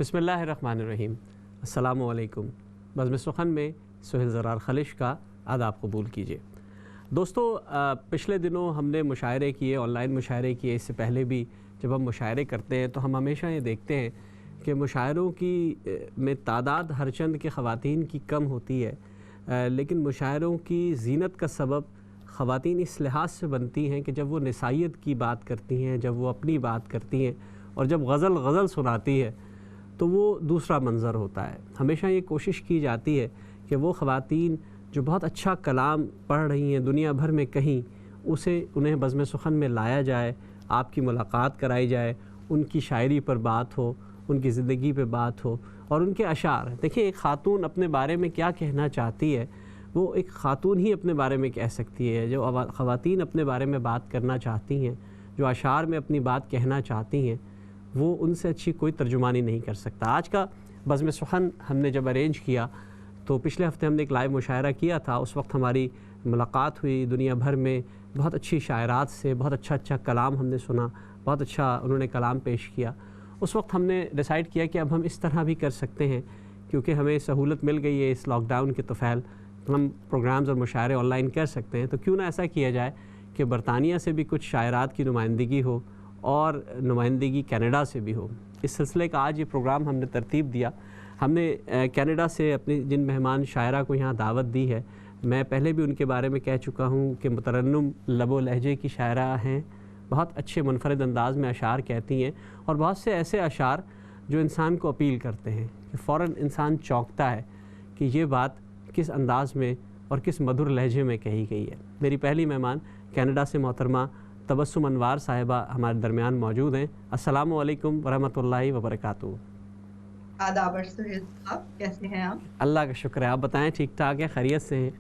बिस्मिल्लाहिर्रहमानिर्रहीम। अस्सलामु अलैकुम। बज़्म सुख़न में सुहेल ज़रार ख़लिश का आदाब कबूल कीजिए। दोस्तों, पिछले दिनों हमने मुशायरे किए, ऑनलाइन मुशायरे किए। इससे पहले भी जब हम मुशायरे करते हैं तो हम हमेशा ये देखते हैं कि मुशायरों की में तादाद हर चंद के ख़वातीन की कम होती है, लेकिन मुशायरों की ज़ीनत का सबब ख़वातीन इस लिहाज से बनती हैं कि जब वो निसाइयत की बात करती हैं, जब वो अपनी बात करती हैं और जब गज़ल सुनाती है तो वो दूसरा मंज़र होता है। हमेशा ये कोशिश की जाती है कि वो ख़वातीन जो बहुत अच्छा कलाम पढ़ रही हैं दुनिया भर में कहीं, उन्हें बज़्म सुख़न में लाया जाए, आपकी मुलाकात कराई जाए, उनकी शायरी पर बात हो, उनकी ज़िंदगी पे बात हो और उनके अशार। देखिए, एक ख़ातून अपने बारे में क्या कहना चाहती है वो एक ख़ातून ही अपने बारे में कह सकती है। जो ख़वातीन अपने बारे में बात करना चाहती हैं, जो अशार में अपनी बात कहना चाहती हैं, वो उनसे अच्छी कोई तर्जुमानी नहीं कर सकता। आज का बज़्म सुख़न हमने जब अरेंज किया तो पिछले हफ़्ते हमने एक लाइव मुशायरा किया था। उस वक्त हमारी मुलाकात हुई दुनिया भर में बहुत अच्छी शायरात से, बहुत अच्छा कलाम हमने सुना, बहुत अच्छा उन्होंने कलाम पेश किया। उस वक्त हमने डिसाइड किया कि अब हम इस तरह भी कर सकते हैं, क्योंकि हमें सहूलत मिल गई है इस लॉकडाउन के तोफ़ैल, तो हम प्रोग्राम्स और मुशायरे ऑनलाइन कर सकते हैं। तो क्यों ना ऐसा किया जाए कि बरतानिया से भी कुछ शायरात की नुमाइंदगी हो और नुमाइंदगी कनाडा से भी हो। इस सिलसिले का आज ये प्रोग्राम हमने तरतीब दिया। हमने कनाडा से अपनी जिन मेहमान शायरा को यहाँ दावत दी है, मैं पहले भी उनके बारे में कह चुका हूँ कि मुतरन्नुम लबो लहजे की शायरा हैं, बहुत अच्छे मुनफरद अंदाज़ में अशार कहती हैं और बहुत से ऐसे अशार जो इंसान को अपील करते हैं कि फ़ौरन इंसान चौंकता है कि ये बात किस अंदाज़ में और किस मधुर लहजे में कही गई है। मेरी पहली मेहमान कनाडा से मोहतरमा तबस्सुम अनवार साहिबा हमारे दरमियान मौजूद हैं। अस्सलामु अलैकुम वरहमतुल्लाहि वबरकातुहू। आदाब सुहेल साहब, कैसे हैं आप? अल्लाह का शुक्र है, आप बताएं ठीक ठाक है, खैरियत से हैं?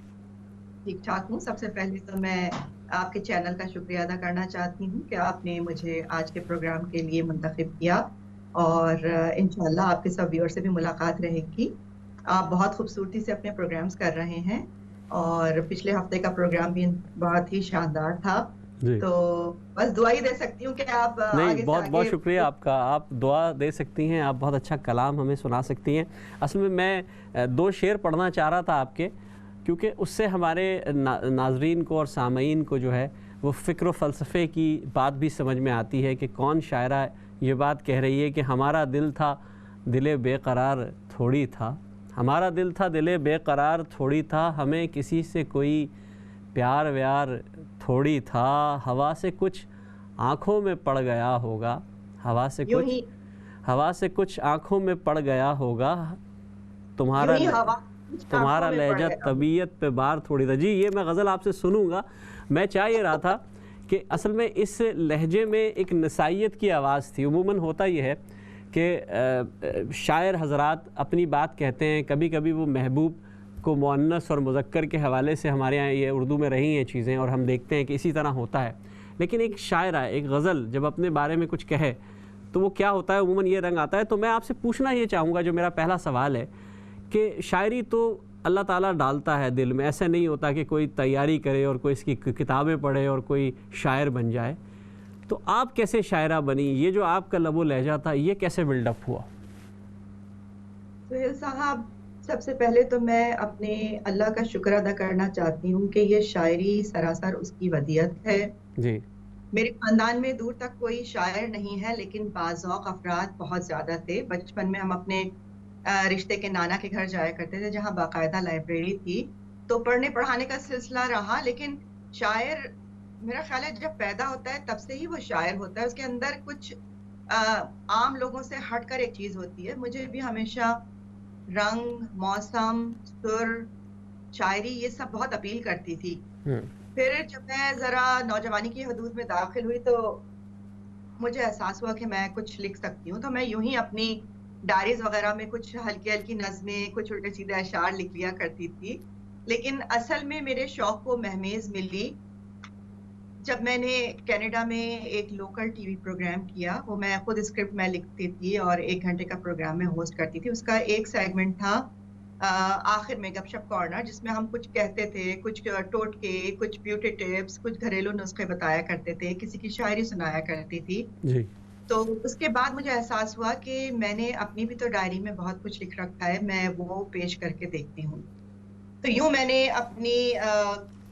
ठीक ठाक हूँ। सबसे पहले तो मैं आपके चैनल का शुक्रिया अदा करना चाहती हूँ कि आपने मुझे आज के प्रोग्राम के लिए मुंतखब किया और इंशाल्लाह आपके सब व्यूअर से भी मुलाकात रहेगी। आप बहुत खूबसूरती से अपने प्रोग्राम्स कर रहे हैं और पिछले हफ्ते का प्रोग्राम भी बहुत ही शानदार था। तो बस दुआ ही दे सकती हूँ कि आप नहीं, आगे बहुत से बहुत आगे शुक्रिया आपका। आप दुआ दे सकती हैं, आप बहुत अच्छा कलाम हमें सुना सकती हैं। असल में मैं 2 शेर पढ़ना चाह रहा था आपके, क्योंकि उससे हमारे नाजरीन को और सामईन को जो है वो फ़िक्र व फ़लसफ़े की बात भी समझ में आती है कि कौन शायरा ये बात कह रही है कि हमारा दिल था दिले बेकरार थोड़ी था, हमारा दिल था दिले बेकरार थोड़ी था, हमें किसी से कोई प्यार व्यार थोड़ी था, हवा से कुछ आँखों में पड़ गया होगा, हवा से कुछ आँखों में पड़ गया होगा, तुम्हारा लहजा तबीयत पे बार थोड़ी था। जी, ये मैं गज़ल आपसे सुनूंगा। मैं चाह ये रहा था कि असल में इस लहजे में एक नसाइयत की आवाज़ थी। उमूमन होता ये है कि शायर हज़रात अपनी बात कहते हैं, कभी कभी वो महबूब को मुअन्नस और मुज़क्कर के हवाले से, हमारे यहाँ ये उर्दू में रही हैं चीज़ें और हम देखते हैं कि इसी तरह होता है। लेकिन एक शायरा, एक गज़ल जब अपने बारे में कुछ कहे तो वो क्या होता है, उमूमन ये रंग आता है। तो मैं आपसे पूछना ये चाहूँगा, जो मेरा पहला सवाल है कि शायरी तो अल्लाह ताला डालता है दिल में, ऐसा नहीं होता कि कोई तैयारी करे और कोई इसकी किताबें पढ़े और कोई शायर बन जाए। तो आप कैसे शायरा बनी? ये जो आपका लबो लहजा था, ये कैसे बिल्डअप हुआ? सुहेल साहब, सबसे पहले तो मैं अपने अल्लाह का शुक्र अदा करना चाहती हूँ कि ये शायरी सरासर उसकी वदियत है। जी। मेरे खानदान में दूर तक कोई शायर नहीं है, लेकिन बाज़ौक़ अफराद बहुत ज़्यादा थे। बचपन में हम अपने रिश्ते के नाना के घर जाया करते थे, जहाँ बाकायदा लाइब्रेरी थी, तो पढ़ने पढ़ाने का सिलसिला रहा। लेकिन शायर, मेरा ख्याल है, जब पैदा होता है तब से ही वो शायर होता है। उसके अंदर कुछ आम लोगों से हटकर एक चीज़ होती है। मुझे भी हमेशा रंग, मौसम, सुर, शायरी ये सब बहुत अपील करती थी। फिर जब मैं ज़रा नौजवानी की हदूद में दाखिल हुई तो मुझे एहसास हुआ कि मैं कुछ लिख सकती हूँ। तो मैं यूँ ही अपनी डायरीज़ वग़ैरह में कुछ हल्की-हल्की नज़में, कुछ उल्टे-सीधे अशआर लिख लिया करती थी। लेकिन असल में मेरे शौक़ को महमेज़ मिली जब मैंने कनाडा में एक लोकल टीवी प्रोग्राम किया। वो मैं खुद स्क्रिप्ट मैं लिखती थी और 1 घंटे का प्रोग्राम मैं होस्ट करती थी। उसका एक सेगमेंट था आखिर में गपशप कॉर्नर, जिसमें हम कुछ कहते थे, कुछ टोटके, कुछ ब्यूटी टिप्स, कुछ घरेलू नुस्खे बताया करते थे, किसी की शायरी सुनाया करती थी। जी। तो उसके बाद मुझे एहसास हुआ कि मैंने अपनी भी तो डायरी में बहुत कुछ लिख रखा है, मैं वो पेश करके देखती हूँ। तो यूँ मैंने अपनी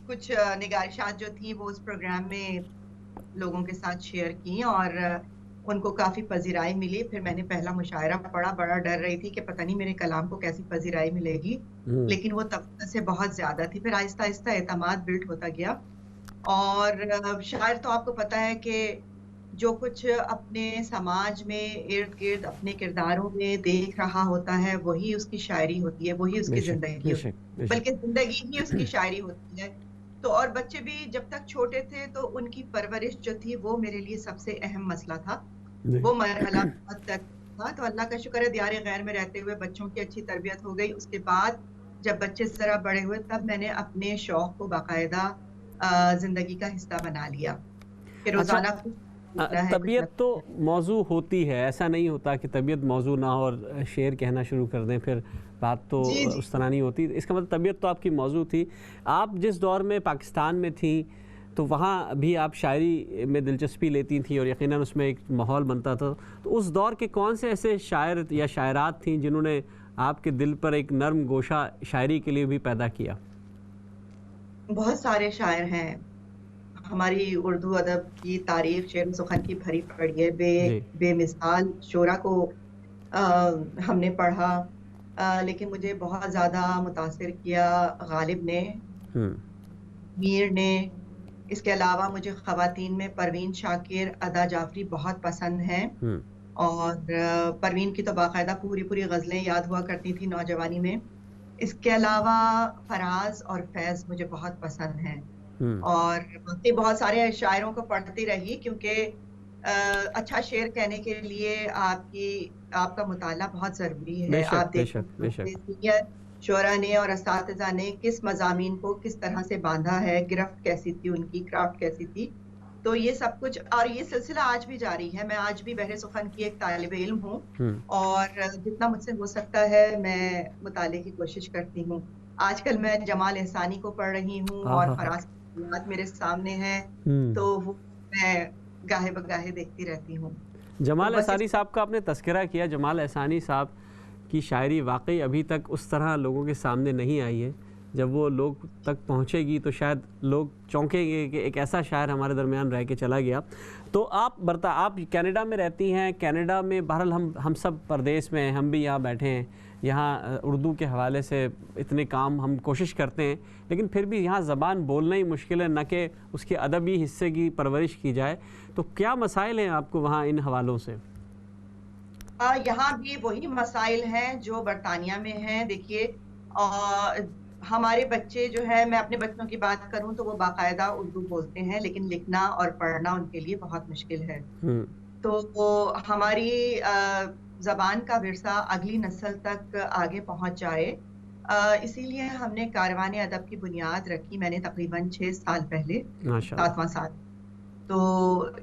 कुछ निगारिशात जो थी वो उस प्रोग्राम में लोगों के साथ शेयर की और उनको काफ़ी पज़ीराई मिली। फिर मैंने पहला मुशायरा पढ़ा, बड़ा डर रही थी कि पता नहीं मेरे कलाम को कैसी पज़ीराई मिलेगी, हुँ, लेकिन वो तवक्को से बहुत ज़्यादा थी। फिर आहिस्ता-आहिस्ता एतमाद बिल्ड होता गया और शायर तो आपको पता है कि जो कुछ अपने समाज में इर्द-गिर्द अपने किरदारों में देख रहा होता है, वही उसकी शायरी होती है, वही उसकी बेशक, ज़िंदगी होती बेशक, है, बेशक। बल्कि ज़िंदगी ही उसकी शायरी होती है। तो और बच्चे भी जब तक छोटे थे, तो उनकी परवरिश जो थी, वो मेरे लिए सबसे अहम मसला था। जी। वो मरहला बहुत तक था, तो अल्लाह का शुक्र है दियार-ए-गैर में रहते हुए बच्चों की अच्छी तरबियत हो गई। उसके बाद जब बच्चे ज़रा बड़े हुए, तब मैंने अपने शौक को बाकायदा ज़िंदगी का हिस्सा बना लिया कि अच्छा, रोज़ाना कुछ लिखना है, कुछ न तबीयत तो कुछ मौज़ू होती है, ऐसा नहीं होता कि तबीयत मौज़ू ना हो और शेर कहना शुरू कर दें, फिर बात तो जी, जी, उस तरह नहीं होती। इसका मतलब तबीयत तो आपकी मौज़ू थी। आप जिस दौर में पाकिस्तान में थीं, तो वहाँ भी आप शायरी में दिलचस्पी लेती थीं और यकीनन उसमें एक माहौल बनता था। तो उस दौर के कौन से ऐसे शायर या शायरात थीं जिन्होंने आपके दिल पर एक नर्म गोशा शायरी के लिए भी पैदा किया? बहुत सारे शायर हैं। हमारी उर्दू अदब की तारीख़ शेर-ओ-सुख़न की भरी पड़ी है। जी। बेमिसाल शोरा को अ, हमने पढ़ा लेकिन मुझे बहुत ज़्यादा मुतासिर किया गालिब ने, हुँ, मीर ने, इसके अलावा मुझे ख़वातीन में परवीन शाकिर, अदा जाफ़री बहुत पसंद हैं हुँ, और परवीन की तो बाकायदा पूरी-पूरी ग़ज़लें याद हुआ करती थी नौजवानी में। इसके अलावा फ़राज़ और फ़ैज़ मुझे बहुत पसंद हैं। हुँ। और बाकी बहुत सारे शायरों को पढ़ती रही क्योंकि अ, अच्छा शेर कहने के लिए आपका मुताला बहुत ज़रूरी है। बेशक, आप देखें बेशक, कि बेशक। हमारे सीनियर शुअरा ने और असातिज़ा ने किस मज़ामीन को किस तरह से बाँधा है, गिरफ्त कैसी थी उनकी, क्राफ़्ट कैसी थी। तो ये सब कुछ और ये सिलसिला आज भी जारी है। मैं आज भी बहर-ए-सुख़न की एक तालिब-ए-इल्म हूँ हुँ। और जितना मुझसे हो सकता है मैं मुताले की कोशिश करती हूँ। आजकल मैं जमाल एहसानी को पढ़ रही हूँ और आहाहा! फ़राज़ की बात मेरे सामने है, हुँ। तो वो मैं गाहे-बगाहे देखती रहती हूँ। तो जमाल बस इस एहसानी साहब का आपने तज़किरा किया, जमाल एहसानी साहब की शायरी वाक़ई अभी तक उस तरह लोगों के सामने नहीं आई है। जब वो लोग तक पहुँचेगी तो शायद लोग चौंकेंगे कि एक ऐसा शायर हमारे दरमियान रह के चला गया। तो आप कनाडा में रहती हैं, कनाडा में बहरहाल हम सब परदेश में हैं, हम भी यहाँ बैठे हैं। यहाँ उर्दू के हवाले से इतने काम हम कोशिश करते हैं, लेकिन फिर भी यहाँ ज़बान बोलना ही मुश्किल है, ना कि उसके अदबी हिस्से की परवरिश की जाए। तो क्या मसाइल हैं आपको वहाँ इन हवालों से? यहाँ भी वही मसाइल हैं जो बरतानिया में हैं। देखिए हमारे बच्चे जो हैं मैं अपने बच्चों की बात करूँ तो वो बाकायदा उर्दू बोलते हैं, लेकिन लिखना और पढ़ना उनके लिए बहुत मुश्किल है। हुँ, तो वो हमारी ज़बान का विरसा अगली नस्ल तक आगे पहुँच जाए इसीलिए हमने कारवान अदब की बुनियाद रखी मैंने तकरीबन 6 साल पहले, माशाअल्लाह। 7वाँ साल। तो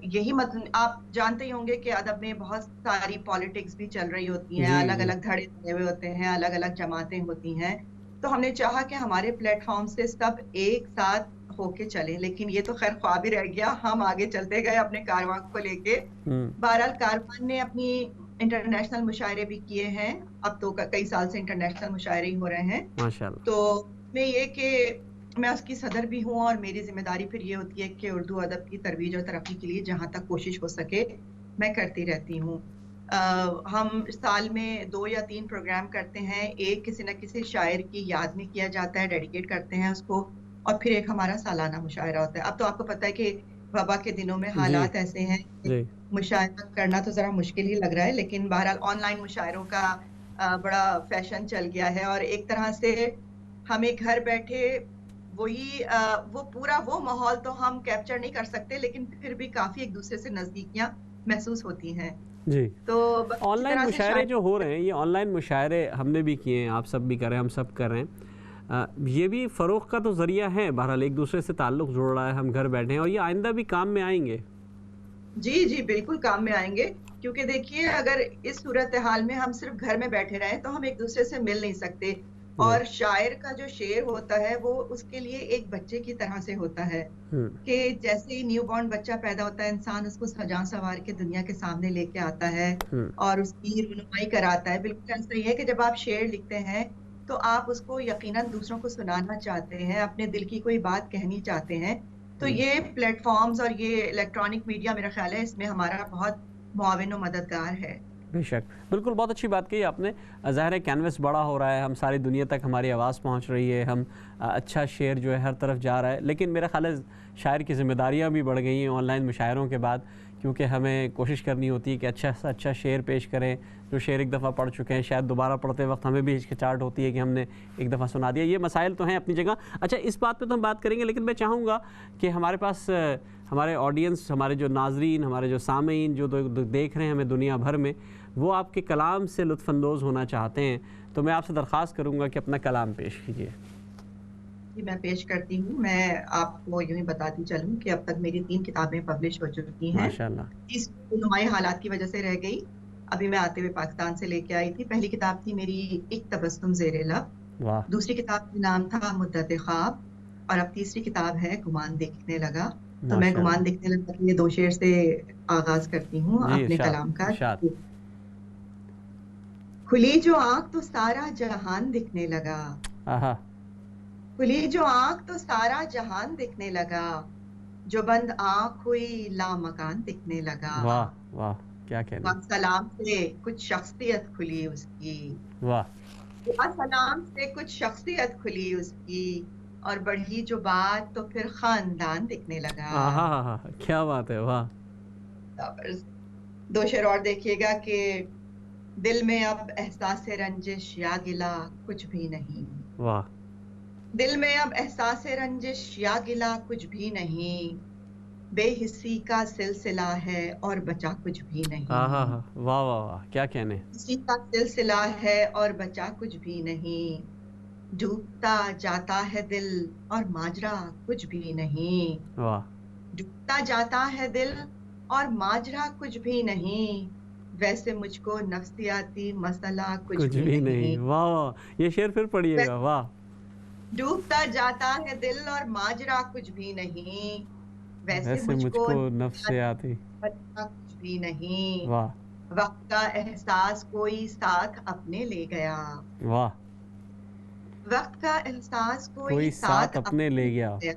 यही आप जानते ही होंगे कि अदब में बहुत सारी पॉलिटिक्स भी चल रही होती हैं, जी, जी। अलग-अलग धड़े बने हुए होते हैं, अलग-अलग जमातें होती हैं। तो हमने चाहा कि हमारे प्लेटफ़ॉर्म से सब एक साथ होके चलें, लेकिन ये तो ख़ैर ख्वाब ही रह गया, हम आगे चलते गए अपने कारवां को लेके। हुँ, बहरहाल कारवान ने अपनी इंटरनेशनल मुशायरे भी किए हैं, अब तो कई साल से इंटरनेशनल मुशायरे ही हो रहे हैं। माशाअल्लाह। तो मैं ये कि मैं उसकी सदर भी हूँ और मेरी ज़िम्मेदारी फिर ये होती है कि उर्दू अदब की तरोीज और तरक्की के लिए जहाँ तक कोशिश हो सके, मैं करती रहती हूँ। हम साल में 2 या 3 प्रोग्राम करते हैं, एक किसी न किसी शायर की याद में किया जाता है, डेडिकेट करते हैं उसको और फिर एक हमारा सालाना मुशायरा होता है। अब तो आपको पता है कि वबा के दिनों में जी, हालात ऐसे हैं कि जी। मुशायरा करना तो ज़रा मुश्किल ही लग रहा है, लेकिन बहरहाल ऑनलाइन मुशायरों का बड़ा फ़ैशन चल गया है और एक तरह से हमें घर बैठे वो पूरा वो माहौल तो हम कैप्चर नहीं कर सकते, लेकिन फिर भी काफ़ी एक-दूसरे से नज़दीकियाँ महसूस होती हैं। जी। तो बस इसी ऑनलाइन तरह से मुशायरे जो हो रहे हैं, ये ऑनलाइन मुशायरे हमने भी किए हैं, आप सब भी कर रहे हैं, हम सब कर रहे हैं। ये भी फ़रोग़ का तो ज़रिया है, बहरहाल एक-दूसरे से ताल्लुक़ जुड़ रहा है, हम घर बैठे हैं और ये आइंदा भी काम में आएँगे। जी, जी, बिल्कुल काम में आएँगे क्योंकि देखिए अगर इस सूरत-ए-हाल में हम सिर्फ़ घर में बैठे रहें, तो हम एक-दूसरे से मिल नहीं सकते। और शायर का जो शेर होता है वो उसके लिए एक बच्चे की तरह से होता है कि जैसे ही न्यू बॉर्न बच्चा पैदा होता है, इंसान उसको सजा संवार के दुनिया के सामने लेके आता है और उसकी रुनुमाई कराता है। बिल्कुल ऐसा ही है कि जब आप शेर लिखते हैं तो आप उसको यकीनन दूसरों को सुनाना चाहते हैं, अपने दिल की कोई बात कहनी चाहते हैं। तो ये प्लेटफॉर्म्स और ये इलेक्ट्रॉनिक मीडिया, मेरा ख्याल है इसमें हमारा बहुत मुआविन और मददगार है। बेशक, बिल्कुल, बहुत अच्छी बात कही आपने। ज़ाहिर है कैनवस बड़ा हो रहा है, हम सारी दुनिया तक हमारी आवाज़ पहुंच रही है, हम अच्छा शेर जो है हर तरफ जा रहा है, लेकिन मेरा ख्याल है शायर की ज़िम्मेदारियां भी बढ़ गई हैं ऑनलाइन मुशायरों के बाद, क्योंकि हमें कोशिश करनी होती है कि अच्छा से अच्छा शेर पेश करें। जो शेर एक दफ़ा पढ़ चुके हैं शायद दोबारा पढ़ते वक्त हमें भी हिचकिचाहट होती है कि हमने एक दफ़ा सुना दिया। ये मसाइल तो हैं अपनी जगह। अच्छा, इस बात पे तो हम बात करेंगे, लेकिन मैं चाहूँगा कि हमारे पास हमारे ऑडियंस, हमारे जो नाजरीन, हमारे जो सामीन जो देख रहे हैं हमें दुनिया भर में, वो आपके कलाम से लुत्फ़अंदोज़ होना चाहते हैं, तो मैं आपसे दरख्वास्त करूँगा कि अपना कलाम पेश कीजिए। जी, मैं पेश करती हूँ। मैं आपको यूँ ही बताती चलूँ कि अब तक मेरी 3 किताबें पब्लिश हो चुकी हैं। माशाअल्लाह। इस नुमाई हालात की वजह से रह गई। अभी मैं आते हुए पाकिस्तान से लेके आई थी। पहली किताब थी मेरी एक तबस्सुम ज़ेरे लब, वाह। दूसरी किताब का नाम था मुद्दत ख्वाब, और अब तीसरी किताब है गुमान दिखने लगा। तो मैं गुमान माशाअल्लाह। दिखने लगा के ये 2 शेर से आगाज़ करती हूँ जी, अपने इरशाद, कलाम का। इरशाद। खुली जो आँख तो सारा जहान दिखने लगा, आहा। खुली जो आँख तो सारा जहान दिखने लगा, जो बंद आँख हुई लामकान दिखने लगा। वाह, वाह, क्या कहने। सलाम से कुछ शख्सियत खुली उसकी, वाह। सलाम से कुछ शख्सियत खुली उसकी, और बढ़ी जो बात तो फिर खानदान दिखने लगा। आहा हा हा, क्या बात है, वाह। 2 शेर और देखिएगा कि दिल में अब एहसास रंजिश या गिला कुछ भी नहीं, वाह। दिल में अब एहसास रंजिश या गिला कुछ भी नहीं, बेहिस्सी का सिलसिला है और बचा कुछ भी आहा नहीं। हा, वाह वाह वाह, क्या कहने। इसी का सिलसिला है और बचा कुछ भी नहीं, डूबता जाता है दिल और माजरा कुछ भी नहीं, वाह। डूबता जाता है दिल और माजरा कुछ भी नहीं, वैसे मुझको नफ्सियाती मसला कुछ कुछ भी भी नहीं, नहीं। वाह वाह, ये शेर फिर पढ़िएगा, वाह। डूबता जाता है दिल और माजरा कुछ भी नहीं, वैसे वैसे मुझको मुझको नफ्स से आती। मसला कुछ भी नहीं, वाह। वक्त का एहसास कोई साथ अपने ले गया, वाह। वक्त का एहसास कोई कोई साथ साथ अपने अपने ले ले गया। गया।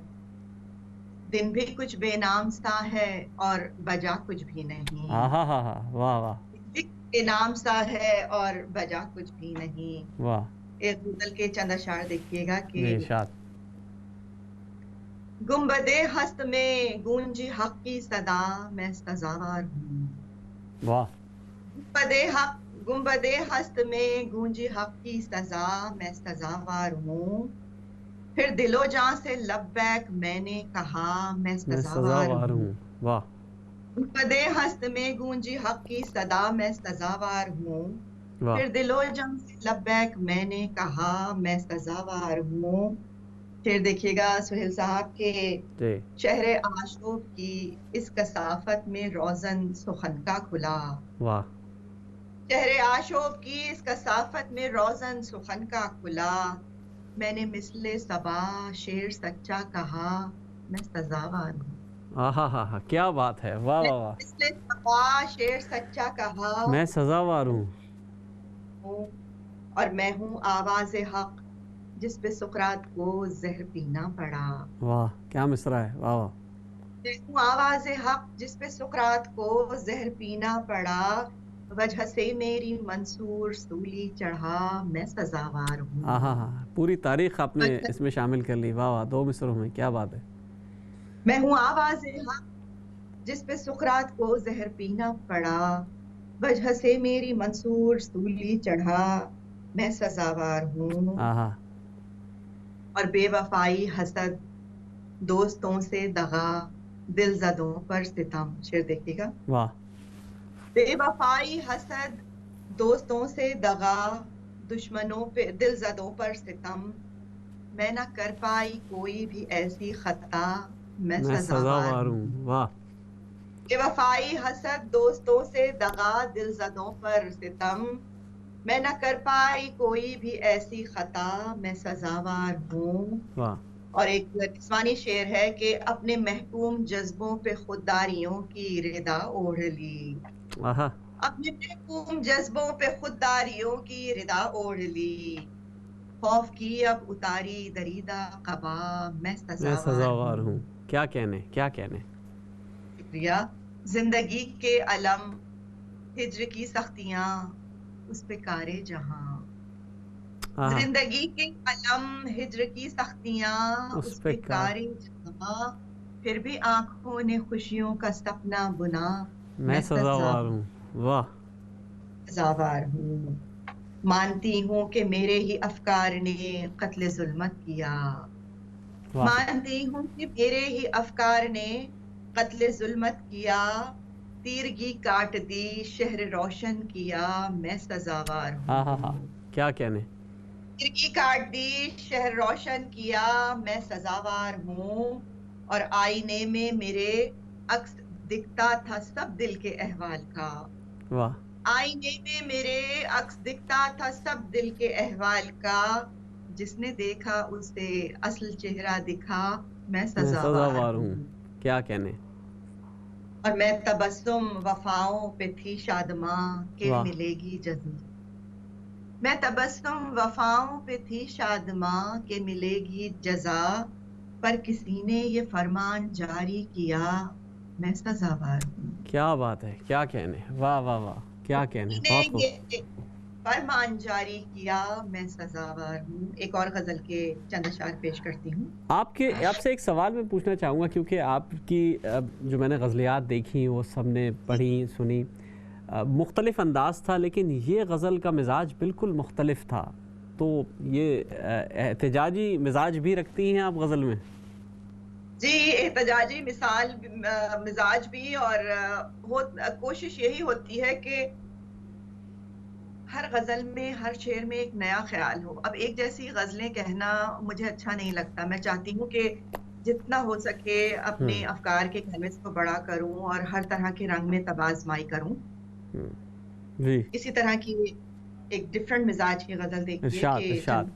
दिन भी कुछ बेनाम सा है और बजा कुछ भी नहीं, आहा हा हा, वाह वाह। दिन भी बेनाम सा है और बजा कुछ भी नहीं। वाह। एक गजल के चंद अशार देखिएगा कि जी, इरशाद। गुंबदे हस्त में गूंजी हक की सदा, मैं सजावार हूँ। वाह। गुंबदे हक, गुंबदे हस्त में गूंजी हक की सजा, मैं सजावार हूँ। फिर दिलो जान से लब्बैक मैंने कहा, मैं मैं सजावार सजावार हूँ। हूँ। वाह। गुंबदे हस्त में गूंजी हक की सदा, मैं सजावार हूँ। वाह। फिर दिलो जान से लब्बैक मैंने कहा, मैं सजावार हूँ। फिर देखिएगा सुहेल साहब के जी। शहरे आशूब की इस कसाफत में रोजन सुखन का खुला, वाह। शहरे आशूब की इस कसाफत में रोजन सुखन का खुला, मैंने मिसले सबा शेर सच्चा कहा, मैं सजावार हूँ। आहा हा हा, क्या बात है, वाह वाह मैंने वाह। मिसले सबा शेर सच्चा कहा, मैं सजावार हूँ। हूँ, और मैं हूँ आवाज हक जिस पे सुकरात को जहर पीना पड़ा। वाह, क्या मिसरा है, वाह वाह। मैं हूँ आवाज हक जिस पे सुकरात को जहर पीना पड़ा, वजह से मेरी मंसूर सूली चढ़ा, मैं सजावार आहा हूँ। हा, पूरी तारीख आपने इसमें शामिल कर ली, वाह वाह, 2 मिसरों में, क्या बात है। मैं हूँ आवाज हक जिस पे सुकरात को जहर पीना पड़ा, वजह से मेरी मंसूर सूली चढ़ा, मैं सजावार हूँ। आहा। और बेवफाई हसद दोस्तों से दगा, दिल जदों पर सितम। शेर देखिएगा। वाह। बेवफाई हसद दोस्तों से दगा, दुश्मनों पे दिल जदों पर सितम, मैं ना कर पाई कोई भी ऐसी खता, मैं मैं सजावार सजावार हूँ। हूँ, वाह। बेवफाई हसद दोस्तों से दगा, दिल जदों पर सितम, मैं न कर पाई कोई भी ऐसी खता, मैं सजावार हूँ। वाह। और एक निस्वानी शेर है कि अपने महकूम जज्बों पे खुददारियों की रिदा ओढ़ ली। आहा। अपने महकूम जज्बों पे खुददारियों की रिदा ओढ़ ली। खौफ की अब उतारी दरीदा कबा, मैं मैं सजावार सजावार हूँ। हूँ। क्या कहने, क्या कहने। शुक्रिया। जिंदगी के अलम, हिज्र की सख्तियां, उस पे कारे जहां। आहा। जिंदगी के अलम, हिज्र की सख्तियां, उस उस पे पे कार। कारे जहां। फिर भी आंखों ने खुशियों का सपना बुना, मैं मैं सजावार हूँ। वाह। सजावार हूँ। मानती हूँ कि मेरे ही अफकार ने कत्ले जुल्मत किया। वाह। मानती हूँ कि मेरे ही अफकार ने कत्ले जुल्मत किया। तीरगी काट दी, शहर रोशन किया, मैं सजावार आहा हा। हूँ। क्या कहने। तीरगी काट दी, शहर रोशन किया, मैं सजावार हूँ। और आईने में मेरे अक्स दिखता था सब दिल के अहवाल का। वाह। आईने में मेरे अक्स दिखता था सब दिल के अहवाल का। जिसने देखा उसे असल चेहरा दिखा, मैं मैं सजावार सजावार हूँ। हूँ। क्या कहने। और मैं तबस्सुम वफाओं पे थी शादमां के वाह। मिलेगी जज़ा। मैं तबस्सुम वफाओं पे थी शादमां के मिलेगी जज़ा। पर किसी ने ये फरमान जारी किया, मैं सजावार हूँ। क्या बात है, क्या कहने। वाह वाह वाह। क्या कहने, किसी ने बहुत खूब। ये फरमान जारी किया, मैं सजावार हूँ। एक और गजल के चंद अशार पेश करती हूँ। आपसे एक सवाल मैं पूछना चाहूँगा, क्योंकि आपकी जो मैंने गज़लियात देखी वो सब ने जी। पढ़ी सुनी, मुख्तलिफ़ अंदाज़ था, लेकिन ये गज़ल का मिजाज बिल्कुल मुख्तलिफ था। तो ये एहतजाजी मिजाज भी रखती हैं आप गज़ल में। जी, एहतजाजी मिजाज भी। और कोशिश यही होती है कि हर गजल में, हर शेर में एक नया ख्याल हो। अब एक जैसी गजलें कहना मुझे अच्छा नहीं लगता। मैं चाहती हूँ कि जितना हो सके अपने हम्म। अफकार के कैनवस को बड़ा करूं और हर तरह के रंग में तबाज़माई करूं। जी। इसी तरह की एक डिफरेंट मिजाज की गजल देखिए इरशाद, कि इरशाद।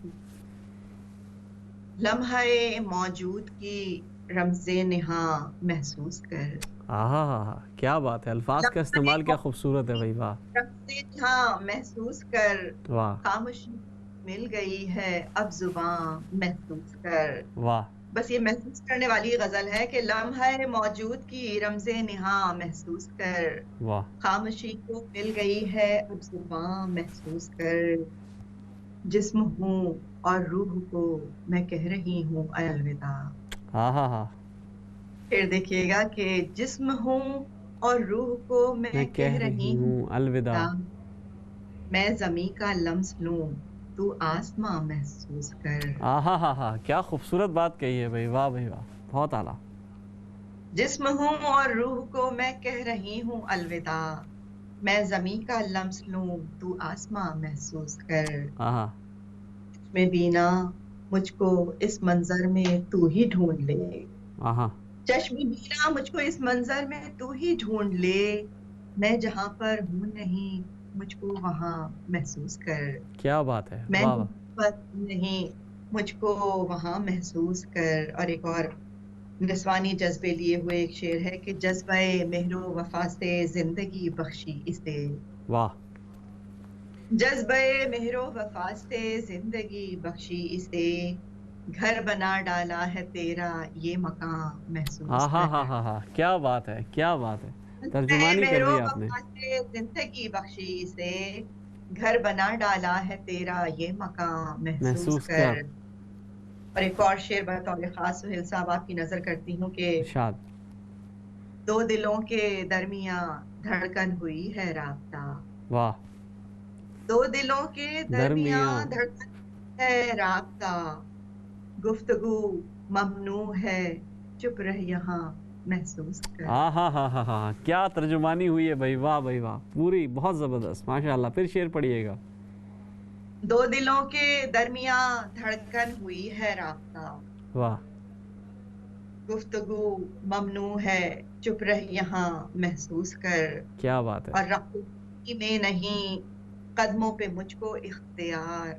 लम्हे मौजूद की रमज़े निहा महसूस कर। आहा हा हा। क्या बात है, अल्फाज का लम्हे इस्तेमाल क्या खूबसूरत है मौजूद भाई। वाह। की रमज़े निहा महसूस कर। वाह। खामोशी मिल गई है अब जुबां महसूस कर। वाह। बस ये महसूस करने वाली गजल है कि लम्हे मौजूद की रमज़े निहा महसूस कर। वाह। खामोशी को मिल गई है अब जुबां महसूस कर। जिस्म हूँ और रूह को मैं कह रही हूँ अलविदा। हा हा हा। फिर देखिएगा कि जिस्म हूँ और रूह को मैं मैं कह कह रही रही हूँ हूँ अलविदा। अलविदा। मैं जमी का लम्स लूं, तू आसमां महसूस कर। आहा हा हा। क्या खूबसूरत बात कही है भाई। वाह भाई वाह। बहुत आला। जिस्म हूँ और रूह को मैं कह रही हूँ अलविदा। मैं जमी का लम्स लूं, तू आसमां महसूस कर। आहा। में बीना मुझको इस मंजर में तू ही ढूंढ ले। आहा। चश्म बीना मुझको इस मंजर में तू ही ढूंढ ले। मैं जहां पर हूं नहीं, मुझको वहां महसूस कर। क्या बात है। मैं वाह वाह। जहां पर हूं नहीं, मुझको वहां महसूस कर। और एक और निस्वानी जज्बे लिए हुए एक शेर है कि जज्बे मेहरो वफा से जिंदगी बख्शी इसे। वाह। जज्बे मेहरो वफा से जिंदगी बख्शी इसे। घर बना डाला है तेरा ये मकान महसूस आहा हा कर। हा हा। क्या बात है, क्या बात है। जज्बे तर्जुमानी कर मेहरो दी आपने। वफा से जिंदगी बख्शी इसे। घर बना डाला है तेरा ये मकान महसूस महसूस कर। कर। और एक और शेर बतौर खास सुहेल साहब आपकी नजर करती हूँ कि इरशाद। दो दिलों के दरमिया धड़कन हुई है राबता। वाह। दो दिलों के दरमिया दरमिया। धड़कन है राबता। गुफ्तगू ममनू है, चुप रह यहाँ महसूस कर। आहा हा हा हा। क्या तर्जुमानी हुई है भाई। वाह भाई वाह। पूरी बहुत ज़बरदस्त, माशाल्लाह। फिर शेर पढ़िएगा। दो दिलों के दरमिया धड़कन हुई है राबता। वाह। गुफ्तगू ममनू है, चुप रह यहाँ महसूस कर। क्या बात है। और रफ्ती में नहीं, कदमों पे मुझको इख्तियार,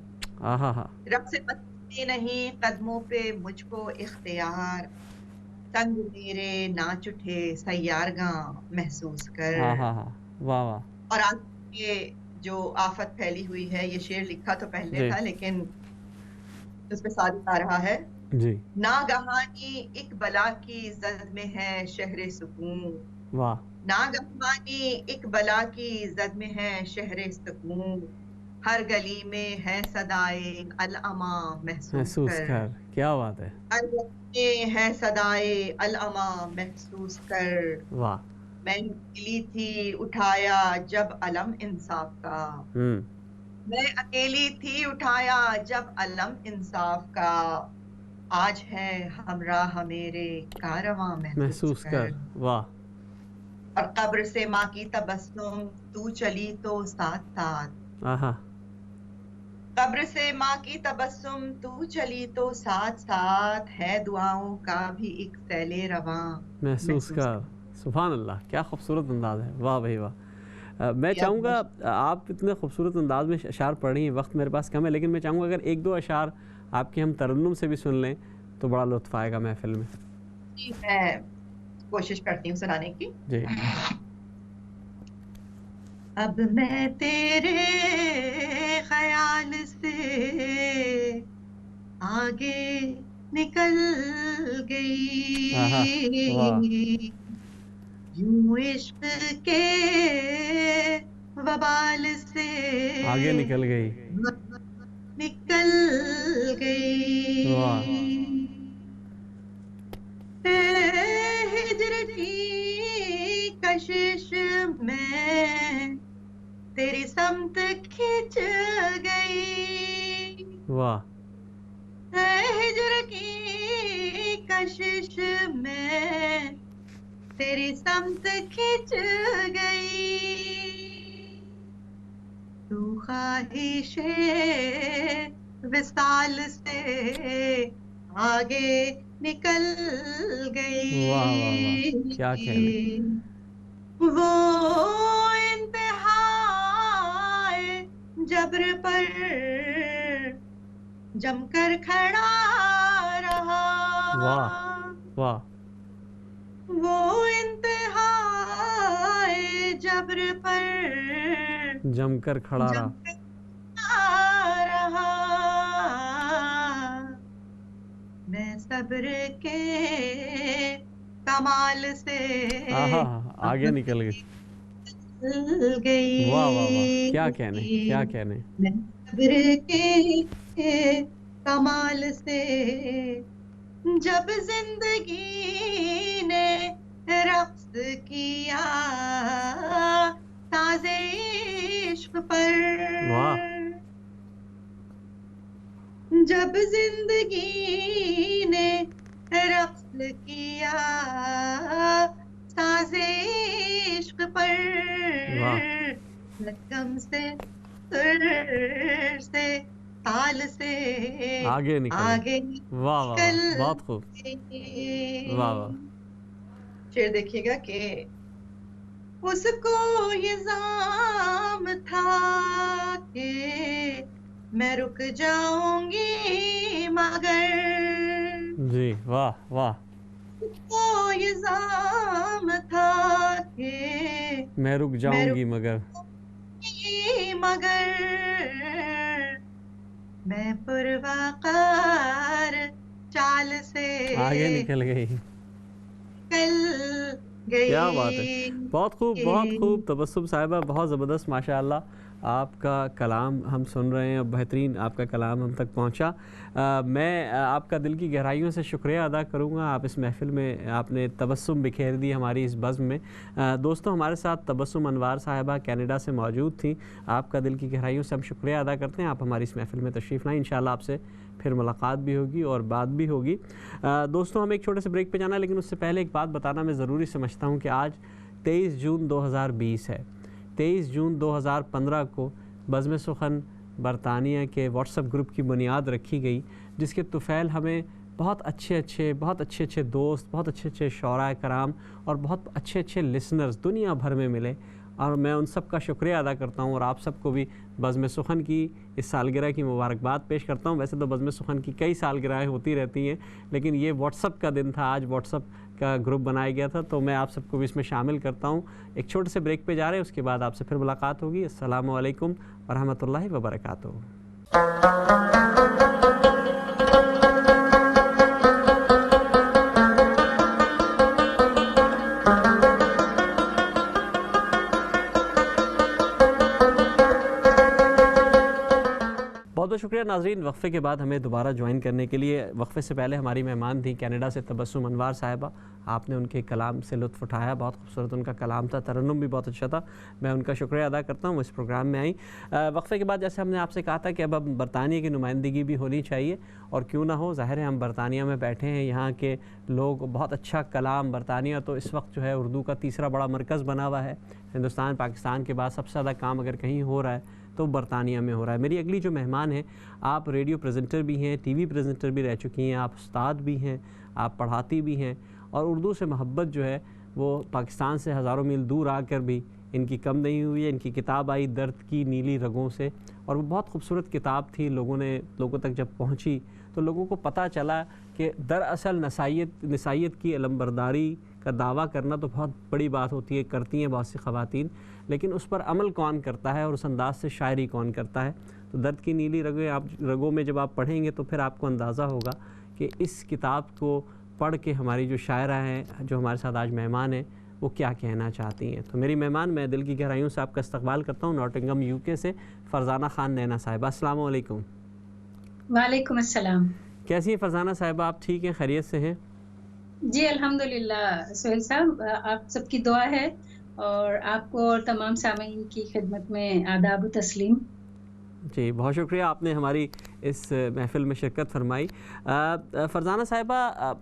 आहा हा, रब से मस्ती नहीं कदमों पे मुझको इख्तियार, संग मेरे नाच उठे सैयारगां महसूस कर। आहा हा, वाह वाह, और आज ये जो आफत फैली हुई है, ये शेर लिखा तो पहले जी था लेकिन उसमें सादिक आ रहा है। जी, नागहानी एक बला की जद में है शहर सुकून, वाह, नागहानी एक बला की जद में है शहर सुकून, हर गली में है सदाए अल अमा महसूस महसूस कर। कर, क्या बात है, हर गली में है सदाए अल अमा महसूस कर। वाह, मैं अकेली थी उठाया जब अलम इंसाफ का, मैं अकेली थी उठाया जब अलम इंसाफ का, आज है हमराह मेरे कारवां महसूस महसूस कर, कर। वाह, और कब्र से माँ की तबस्सुम तू चली तो साथ साथ, आहा, कब्र से माँ की तबस्सुम तू चली तो साथ साथ, है दुआओं का भी एक सैले रवां महसूस महसूस कर, सुभान अल्लाह, क्या खूबसूरत अंदाज़ है, वाह भाई वाह। मैं किया। चाहूँगा, आप इतने खूबसूरत अंदाज में अशार पढ़ रही हैं, वक्त मेरे पास कम है, लेकिन मैं चाहूँगा अगर एक दो अशार आपके हम तरन्नुम से भी सुन लें तो बड़ा लुत्फ़ आएगा महफ़िल में। मैं कोशिश करती हूँ सुनाने की। जी, अब मैं तेरे ख्याल से आगे निकल आहा, वाह, गई, यूं इश्क के वबाल से आगे निकल गई, निकल वाह, गई। हिजर की कशिश में तेरी समत खिंच गई, वाह, हिजर की कशिश में तेरी समत खिंच गई, तू ख्वाहिशे विसाल से आगे निकल वाह, वाह, वाह, गई। क्या कहने, वो इंतहाए जब्र पर जमकर खड़ा रहा, वाह, वाह, वो इंतहाए जब्र पर जमकर खड़ा रहा, जमकर रहा, मैं सब्र के कमाल से आहा, आगे निकल गई, निकल वाह वाह वाह, क्या कहने, गई, क्या कहने, मैं सब्र के कमाल से जब जिंदगी ने रक्स किया ताज़े इश्क पर, वाह, जब जिंदगी ने रक्स किया साज़े इश्क पर, वाह, लगम से सुर से ताल से आगे निकल आगे गई, वाह वाह वाह, निकल बहुत खूब, गए। वाह वाह, शेर देखिएगा कि उसको ये जाम था कि मैं रुक जाऊंगी मगर, जी, वाह वाह, उसको ये जाम था कि मैं रुक मैं जाऊंगी मगर, रुकूंगी मगर, मैं पुरवकार चाल से आगे निकल गई, निकल क्या बात है, गई। बहुत खूब तबस्सुम साहिबा, बहुत ज़बरदस्त माशाअल्लाह, आपका कलाम हम सुन रहे हैं और बेहतरीन आपका कलाम हम तक पहुंचा। मैं आपका दिल की गहराइयों से शुक्रिया अदा करूंगा, आप इस महफ़िल में आपने तबस्सुम बिखेर दी हमारी इस बज़्म में। दोस्तों, हमारे साथ तबस्सुम अनवार साहिबा कनाडा से मौजूद थी, आपका दिल की गहराइयों से हम शुक्रिया अदा करते हैं, आप हमारी इस महफ़िल में तशरीफ़ लाएँ, इंशाअल्लाह आपसे फिर मुलाकात भी होगी और बात भी होगी। दोस्तों, हमें एक छोटे से ब्रेक पे जाना है, लेकिन उससे पहले एक बात बताना मैं ज़रूरी समझता हूँ कि आज 23 जून 2020 है। 23 जून 2015 को बज़्म सुखन बरतानिया के व्हाट्सएप ग्रुप की बुनियाद रखी गई, जिसके तुफ़ैल हमें बहुत अच्छे अच्छे दोस्त, बहुत अच्छे शौरा कराम और बहुत अच्छे लिसनर्स दुनिया भर में मिले और मैं उन सब का शुक्रिया अदा करता हूँ और आप सबको भी बज़्म सुखन की इस सालगिरह की मुबारकबाद पेश करता हूँ। वैसे तो बज़्म सुखन की कई सालगिरहें होती रहती हैं, लेकिन ये व्हाट्सअप का दिन था, आज व्हाट्सअप का ग्रुप बनाया गया था, तो मैं आप सबको भी इसमें शामिल करता हूँ। एक छोटे से ब्रेक पे जा रहे हैं, उसके बाद आपसे फिर मुलाकात होगी। अस्सलामु अलैकुम व रहमतुल्लाहि व बरकातुहू। बहुत बहुत शुक्रिया नाज़रीन, वक्फ़े के बाद हमें दोबारा ज्वाइन करने के लिए। वक्फ़े से पहले हमारी मेहमान थी कनाडा से तबस्सुम अनवार साहिबा। आपने उनके कलाम से लुत्फ़ उठाया, बहुत खूबसूरत उनका कलाम था, तरन्नुम भी बहुत अच्छा था। मैं उनका शुक्रिया अदा करता हूँ, इस प्रोग्राम में आई। वक्फ़े के बाद जैसे हमने आपसे कहा था कि अब बरतानिया की नुमाइंदगी भी होनी चाहिए, और क्यों ना हो, ज़ाहिर है हम बरतानिया में बैठे हैं, यहाँ के लोग बहुत अच्छा कलाम, बरतानिया तो इस वक्त जो है उर्दू का तीसरा बड़ा मरकज़ बना हुआ है। हिंदुस्तान पाकिस्तान के बाद सबसे ज़्यादा काम अगर कहीं हो रहा है तो बरतानिया में हो रहा है। मेरी अगली जो मेहमान हैं, आप रेडियो प्रेजेंटर भी हैं, टीवी प्रेजेंटर भी रह चुकी हैं, आप उस्ताद भी हैं, आप पढ़ाती भी हैं, और उर्दू से मोहब्बत जो है वो पाकिस्तान से हज़ारों मील दूर आकर भी इनकी कम नहीं हुई है। इनकी किताब आई दर्द की नीली रगों से, और वो बहुत खूबसूरत किताब थी। लोगों तक जब पहुंची तो लोगों को पता चला कि दरअसल नसाइयत की अलमबरदारी का दावा करना तो बहुत बड़ी बात होती है, करती हैं बहुत सी ख़वातीन, लेकिन उस पर अमल कौन करता है और उस अंदाज से शायरी कौन करता है। तो दर्द की नीली रगों में जब आप पढ़ेंगे तो फिर आपको अंदाज़ा होगा कि इस किताब को पढ़ के हमारी जो शायरा हैं, जो हमारे साथ आज मेहमान हैं, वो क्या कहना चाहती हैं। तो मेरी मेहमान, मैं दिल की गहराइयों से आपका इस्तकबाल करता हूँ नॉटिंघम यूके से फ़रज़ाना ख़ान नैना साहिबा। अस्सलाम वालेकुम। वालेकुम अस्सलाम। कैसी हैं फ़रज़ाना साहिबा, आप ठीक हैं, खैरियत से हैं? जी अल्हम्दुलिल्लाह सुहेल साहब, आप सबकी दुआ है, और आपको और तमाम सामीन की खिदमत में आदाब व तस्लीम। जी, बहुत शुक्रिया, आपने हमारी इस महफ़िल में शिरकत फरमाई। फ़रज़ाना साहिबा,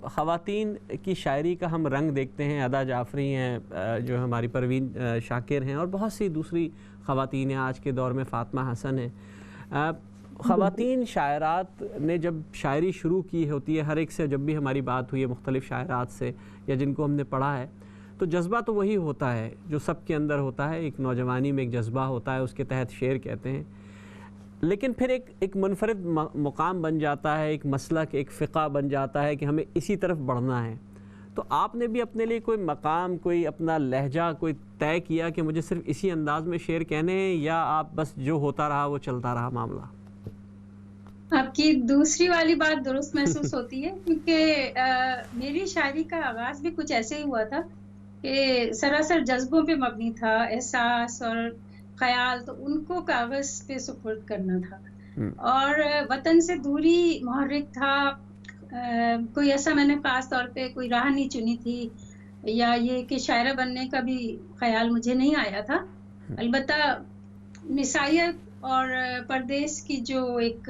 ख़वातीन की शायरी का हम रंग देखते हैं। अदा जाफ़री हैं, जो हमारी परवीन शाकिर हैं, और बहुत सी दूसरी ख़वातीन हैं, आज के दौर में फ़ातिमा हसन हैं। ख़वातीन शायरात ने जब शायरी शुरू की होती है, हर एक से जब भी हमारी बात हुई है मुख्तलिफ़ शायरात से या जिनको हमने पढ़ा है, तो जज्बा तो वही होता है जो सब के अंदर होता है। एक नौजवानी में एक जज्बा होता है, उसके तहत शेर कहते हैं, लेकिन फिर एक मुनफरिद मुकाम बन जाता है, एक मसलक, एक फ़िक़ा बन जाता है कि हमें इसी तरफ बढ़ना है। तो आपने भी अपने लिए कोई मकाम, कोई अपना लहजा कोई तय किया कि मुझे सिर्फ़ इसी अंदाज़ में शेर कहने हैं, या आप बस जो होता रहा वो चलता रहा मामला? आपकी दूसरी वाली बात दुरुस्त महसूस होती है, क्योंकि मेरी शायरी का आगाज़ भी कुछ ऐसे ही हुआ था कि सरासर जज्बों पे मबनी था, एहसास और ख़याल, तो उनको कागज़ पे सुपुर्द करना था, और वतन से दूरी मुहर्रिक था। कोई ऐसा मैंने ख़ास तौर पे कोई राह नहीं चुनी थी, या ये कि शायरा बनने का भी ख़याल मुझे नहीं आया था। अलबत्ता निसाइयत और परदेस की जो एक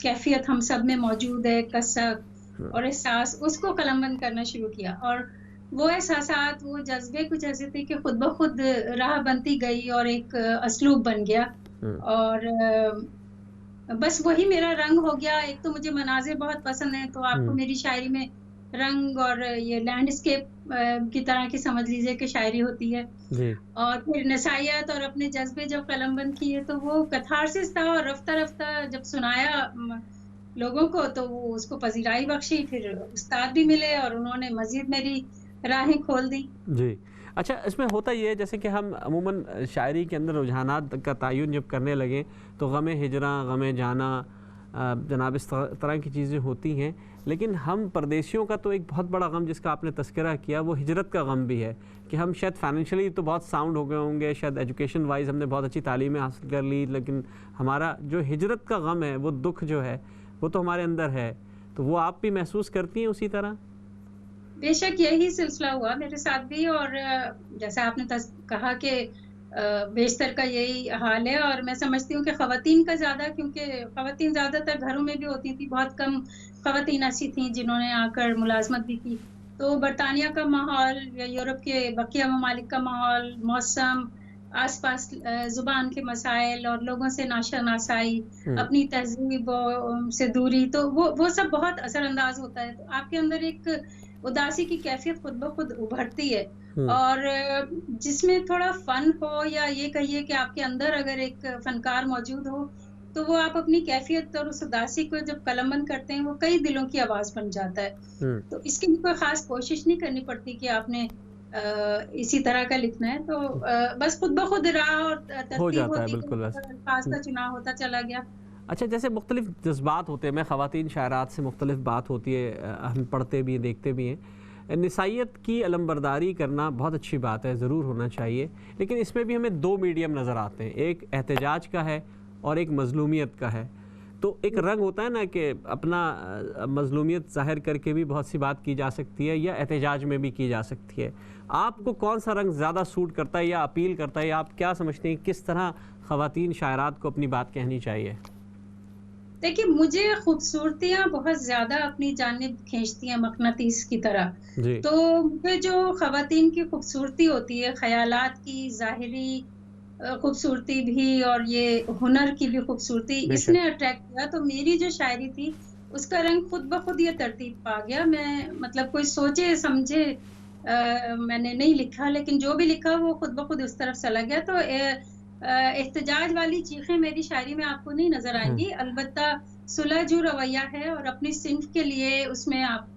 कैफियत हम सब में मौजूद है, कसक और एहसास, उसको कलमबंद करना शुरू किया, और वो एहसासात, वो जज्बे कुछ ऐसे थे कि खुद ब खुद राह बनती गई और एक असलूब बन गया, और बस वही मेरा रंग हो गया। एक तो मुझे मनाज़िर बहुत पसंद है, तो आपको मेरी शायरी में रंग और ये लैंडस्केप की तरह की समझ लीजिए कि शायरी होती है। जी। और फिर नसाइयत और अपने जज्बे जब कलमबंद किए, तो वो कैथारसिस था, और रफ्ता-रफ्ता जब सुनाया लोगों को, तो वो उसको पज़ीराई बख्शी। फिर उस्ताद भी मिले और उन्होंने मज़ीद मेरी राहें खोल दी। जी। अच्छा, इसमें होता ये है जैसे कि हम अमूमन शायरी के अंदर रुझानात का तयन जब करने लगे तो ग़म-ए हिजरा, ग़म-ए जाना, जनाब इस तरह की चीज़ें होती हैं, लेकिन हम परदेशियों का तो एक बहुत बड़ा गम जिसका आपने तज़किरा किया, वो हिजरत का गम भी है कि हम शायद फाइनेंशियली तो बहुत साउंड हो गए होंगे, शायद एजुकेशन वाइज हमने बहुत अच्छी तालीमें हासिल कर ली, लेकिन हमारा जो हिजरत का गम है, वो दुख जो है, वो तो हमारे अंदर है। तो वो आप भी महसूस करती हैं उसी तरह? बेशक यही सिलसिला हुआ मेरे साथ भी, और जैसा आपने कहा कि बेशतर का यही हाल है, और मैं समझती हूँ कि ख़वातीन का ज़्यादा, क्योंकि ख़वातीन ज़्यादातर घरों में भी होती थी, बहुत कम ख़वातीन ऐसी थीं जिन्होंने आकर मुलाज़मत भी की। तो बरतानिया का माहौल या यूरोप के बकिया ममालिक का माहौल, मौसम, आस-पास ज़ुबान के मसाइल और लोगों से नाशनासाई, अपनी तहज़ीब से दूरी, तो वो सब बहुत असरअंदाज़ होता है। तो आपके अंदर एक उदासी की कैफ़ियत खुद ब खुद उभरती है, और जिसमें थोड़ा फन हो, या ये कहिए कि आपके अंदर अगर एक फनकार मौजूद हो, तो वो आप अपनी कैफियत और उस उदासी को जब कलमबंद करते हैं, वो कई दिलों की आवाज बन जाता है। तो इसके लिए कोई खास कोशिश नहीं करनी पड़ती कि आपने इसी तरह का लिखना है। तो बस खुद ब खुद राह और हो तरतीब जाता है, होती बिल्कुल गई, वैसे। अल्फाज का चुनाव होता चला गया। अच्छा, जैसे मुख्तलिफ जज्बात होते हैं, मैं ख़वातीन शायरात से मुख्तलिफ बात होती है, हम पढ़ते भी हैं, देखते भी हैं। निसाइयत की अलमबरदारी करना बहुत अच्छी बात है, ज़रूर होना चाहिए, लेकिन इसमें भी हमें दो मीडियम नज़र आते हैं, एक एहतजाज का है और एक मज़लूमियत का है। तो एक रंग होता है ना कि अपना मज़लूमियत ज़ाहिर करके भी बहुत सी बात की जा सकती है, या एहतजाज में भी की जा सकती है। आपको कौन सा रंग ज़्यादा सूट करता है या अपील करता है, या आप क्या समझते हैं किस तरह ख़वातीन शायरात को अपनी बात कहनी चाहिए? देखिए, मुझे खूबसूरतियाँ बहुत ज़्यादा अपनी जानिब खींचती हैं मक़नातीस की तरह। जी। तो मुझे जो ख़वातीन की खूबसूरती होती है, ख़यालात की, ज़ाहिरी खूबसूरती भी और ये हुनर की भी खूबसूरती, बेशक। इसने अट्रैक्ट किया। तो मेरी जो शायरी थी, उसका रंग खुद ब खुद ये तरतीब पा गया। मैं मतलब कोई सोचे समझे मैंने नहीं लिखा, लेकिन जो भी लिखा वो खुद ब खुद उस तरफ चला गया। तो एहतजाज वाली चीखें मेरी शायरी में आपको नहीं नज़र आएँगी। अलबत्ता सुलह-जू रवैया है और अपनी सिन्फ़ के लिए उसमें आप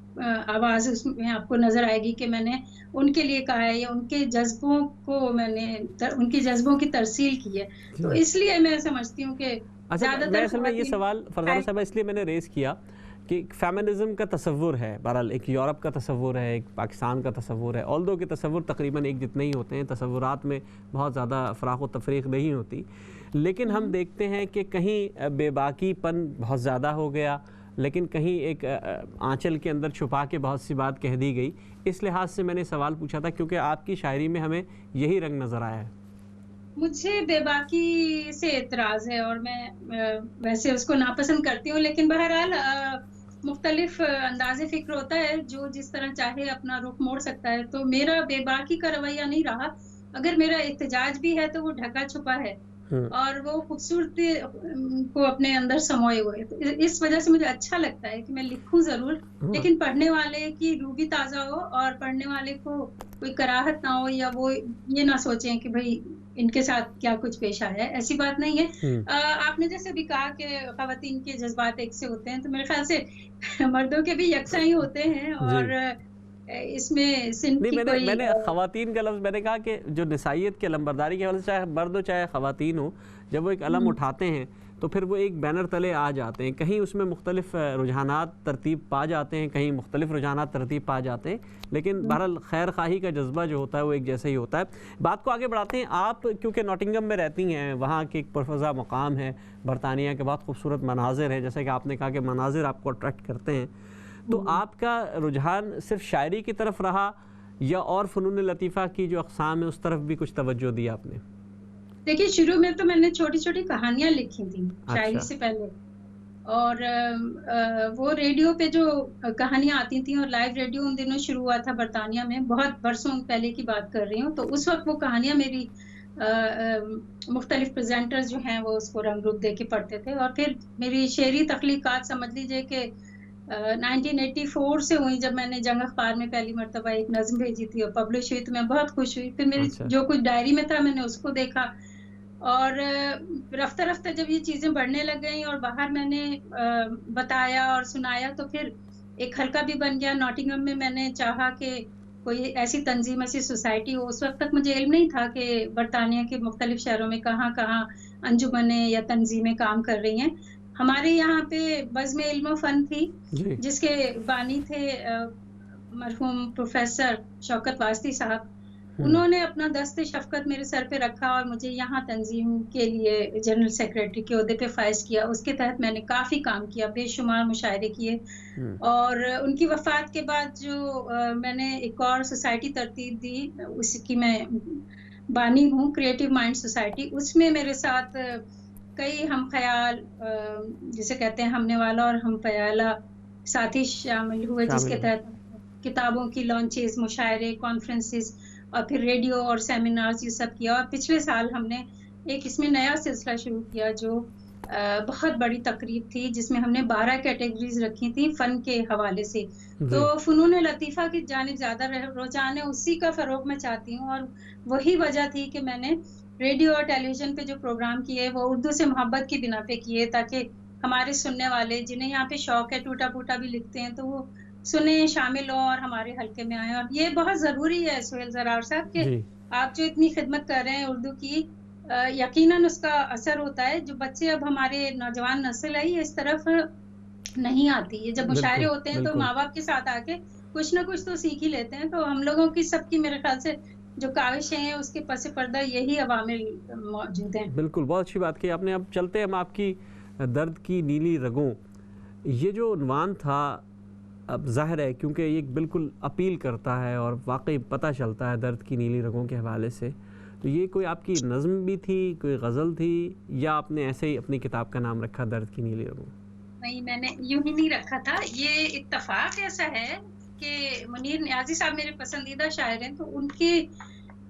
आवाज़ उसमें आपको नज़र आएगी कि मैंने उनके लिए कहा है, या उनके जज़्बों को मैंने उनके जज़्बों की तरसील की है। तो इसलिए मैं समझती हूँ कि अच्छा, मैं ज़्यादातर असल में ये सवाल फरजाना साहब इसलिए मैंने रेज़ किया कि फेमिनिज़्म का तसव्वुर है, बहरहाल एक यूरोप का तसव्वुर है, एक पाकिस्तान का तसव्वुर है, ऑल्दो के तसव्वुर तकरीबन एक जितने ही होते हैं, तसव्वुरात में बहुत ज़्यादा फ़राक़ व तफ़रीक़ नहीं होती, लेकिन हम देखते हैं कि कहीं बेबाकीपन बहुत ज़्यादा हो गया, लेकिन कहीं एक आंचल के अंदर छुपा के बहुत सी बात कह दी गई। इस लिहाज से मैंने सवाल पूछा था, क्योंकि आपकी शायरी में हमें यही रंग नज़र आया है। मुझे बेबाकी से एतराज़ है, और मैं वैसे उसको नापसंद करती हूँ, लेकिन बहरहाल मुख्तलिफ अंदाज़े फ़िक्र होता है, जो जिस तरह चाहे अपना रुख मोड़ सकता है। तो मेरा बेबाकी का रवैया नहीं रहा। अगर मेरा एहतजाज भी है, तो वो ढका-छुपा है और वो खूबसूरती को अपने अंदर समोए हुए। तो इस वज़ह से मुझे अच्छा लगता है कि मैं लिखूँ ज़रूर, लेकिन पढ़ने वाले की रूह भी ताज़ा हो और पढ़ने वाले को कोई कराहत ना हो, या वो ये ना सोचें कि भई इनके साथ क्या कुछ पेश आया है, ऐसी बात नहीं है। आपने जैसे अभी कहा कि ख़वातीन के जज़्बात एक से होते हैं, तो मेरे ख़्याल से मर्दों के भी यकसा ही होते हैं, और इसमें सिन्फ़ नहीं, की कोई मैंने ख़वातीन का लफ्ज़ मैंने कहा कि जो निसाइयत की अलमबरदारी के हवाले से, चाहे मर्द हो चाहे ख़वातीन हो, जब वो एक अलम उठाते हैं तो फिर वो एक बैनर तले आ जाते हैं। कहीं उसमें मुख्तलिफ रुझानात तरतीब पा जाते हैं, कहीं मुख्तलिफ रुझानात तरतीब पा जाते हैं, लेकिन बहरहाल खैर खाही का जज्बा जो होता है वो एक जैसा ही होता है। बात को आगे बढ़ाते हैं। आप क्योंकि नॉटिंगम में रहती हैं, वहाँ के एक पुरफ़ज़ा मकाम है, बरतानिया के बहुत खूबसूरत मनाज़िर हैं, जैसे कि आपने कहा कि मनाज़िर आपको अट्रैक्ट करते हैं, तो आपका रुझान सिर्फ शायरी की तरफ रहा या और फ़नून लतीफ़ा की जो अक़साम है उस तरफ भी कुछ तवज्जो दी आपने? देखिए, शुरू में तो मैंने छोटी-छोटी कहानियाँ लिखी थी शायरी अच्छा। से पहले, और वो रेडियो पे जो कहानियाँ आती थी, और लाइव रेडियो उन दिनों शुरू हुआ था बरतानिया में, बहुत बरसों पहले की बात कर रही हूँ। तो उस वक़्त वो कहानियाँ मेरी मुख्तलिफ प्रेज़ेंटर्स जो हैं वो उसको रंग रूप दे के पढ़ते थे, और फिर मेरी शेरी तख्लीक़ात समझ लीजिए कि 1984 से हुई, जब मैंने जंग अख़बार में पहली मर्तबा एक नज़्म भेजी थी और पब्लिश हुई, तो मैं बहुत खुश हुई। फिर मेरी अच्छा। जो कुछ डायरी में था मैंने उसको देखा, और रफ्ता-रफ्ता जब ये चीज़ें बढ़ने लग गईं और बाहर मैंने बताया और सुनाया, तो फिर एक हल्का भी बन गया। नॉटिंघम में मैंने चाहा कि कोई ऐसी तंज़ीम, ऐसी सोसाइटी हो। उस वक़्त तक मुझे इल्म नहीं था कि बरतानिया के मुख्तलिफ शहरों में कहाँ-कहाँ अंजुमनें या तंज़ीमें काम कर रही हैं। हमारे यहाँ पे बज़्म इल्म फ़न थी, जी। जिसके बानी थे मरहूम प्रोफ़ेसर शौकत वास्ती साहब। उन्होंने अपना दस्त-ए-शफ़क़त मेरे सर पे रखा और मुझे यहाँ तंज़ीम के लिए जनरल सेक्रेटरी के ओहदे पे फ़ाइज़ किया। उसके तहत मैंने काफ़ी काम किया, बेशुमार मुशायरे किए, और उनकी वफ़ात के बाद जो मैंने एक और सोसाइटी तरतीब दी, उसकी मैं बानी हूँ, क्रिएटिव माइंड सोसाइटी। उसमें मेरे साथ कई हम ख़याल, जिसे कहते हैं हमने वाला और हम फ़याला, साथी शामिल हुए, जिसके तहत किताबों की लॉन्चेज़, मुशायरे, कॉन्फ्रेंसेज़ और फिर रेडियो और सेमिनार्स ये सब किया। और पिछले साल हमने एक इसमें नया सिलसिला शुरू किया, जो बहुत बड़ी तकरीब थी जिसमें हमने 12 कैटेगरीज रखी थी फन के हवाले से। जी। तो फ़नून लतीफ़ा की जानिब ज़्यादा रुझान है, उसी का फ़रोग़ मैं चाहती हूँ और वही वजह थी कि मैंने रेडियो और टेलीविज़न पे जो प्रोग्राम किए वो उर्दू से मोहब्बत की बिना पे किए, ताकि हमारे सुनने वाले जिन्हें यहाँ पे शौक है, टूटा-फूटा भी लिखते हैं, तो वो सुने, शामिल हों और हमारे हलके में आएँ। और ये बहुत ज़रूरी है सुहेल ज़रार साहब कि जी। आप जो इतनी खिदमत कर रहे हैं उर्दू की, यकीनन उसका असर होता है। जो बच्चे अब हमारे नौजवान नस्ल है ये इस तरफ नहीं आती है। जब मुशायरे बिल्कुल, होते हैं तो बिल्कुल। माँ-बाप के साथ आके कुछ ना कुछ तो सीख ही लेते हैं। तो हम लोगों की सबकी मेरे ख़्याल से जो काविशें हैं उसके पस पर्दा यही अवामिल मौजूद हैं। बिल्कुल, बहुत अच्छी बात की आपने। अब चलते हैं हम आपकी दर्द की नीली रगों। ये जो उन्वान था, अब ज़ाहिर है क्योंकि ये बिल्कुल अपील करता है और वाक़ई पता चलता है दर्द की नीली रगों के हवाले से। तो ये कोई आपकी नज़्म भी थी, कोई गज़ल थी, या आपने ऐसे ही अपनी किताब का नाम रखा दर्द की नीली रगों? नहीं, मैंने यूँ ही नहीं रखा था। ये इत्तेफ़ाक ऐसा है कि मुनीर नियाज़ी साहब मेरे पसंदीदा शायर हैं, तो उनके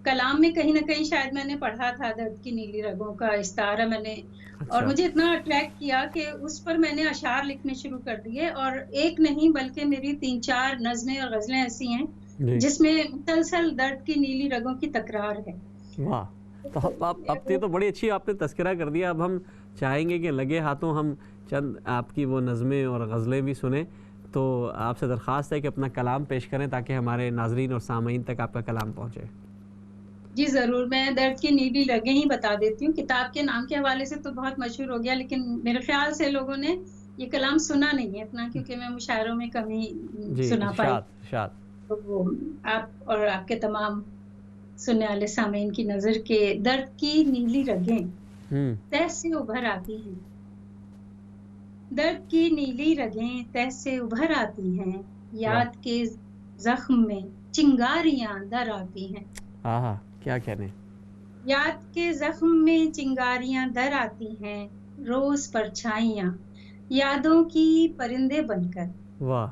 कलाम में कहीं न कहीं शायद मैंने पढ़ा था दर्द की नीली रगों का इस्तारा मैंने, और अच्छा। मुझे इतना अट्रैक्ट किया कि उस पर मैंने अशआर लिखने शुरू कर दिए। और एक नहीं बल्कि मेरी 3-4 नज़्में और ग़ज़लें ऐसी हैं जी। जिसमें मुसलसल दर्द की नीली रगों की तकरार है। वाह! तो अब ये तो बड़ी अच्छी आपने तज़किरा कर दिया। अब हम चाहेंगे कि लगे हाथों हम चंद आपकी वो नज़्में और गज़लें भी सुनें। तो आपसे दरख्वास्त है कि अपना कलाम पेश करें ताकि हमारे नाज़रीन और सामीन तक आपका कलाम पहुँचे। जी, ज़रूर। मैं दर्द की नीली रगें ही बता देती हूँ। किताब के नाम के हवाले से तो बहुत मशहूर हो गया, लेकिन मेरे ख़्याल से लोगों ने ये कलाम सुना नहीं है इतना, क्योंकि मैं मुशायरों में कम ही जी, सुना पाई। इरशाद, इरशाद। तो वो आप और आपके तमाम सुनने वाले सामीन की नज़र के दर्द की नीली रगें हुँ। तह से उभर आती हैं। दर्द की नीली रगें तह से उभर आती हैं, वाह! याद के ज़ख्म में चिंगारियाँ दर आती हैं। आहा! क्या कहने। याद के ज़ख्म में चिंगारियाँ दर आती हैं, रोज़ परछाइयाँ यादों की परिंदे बनकर। वाह!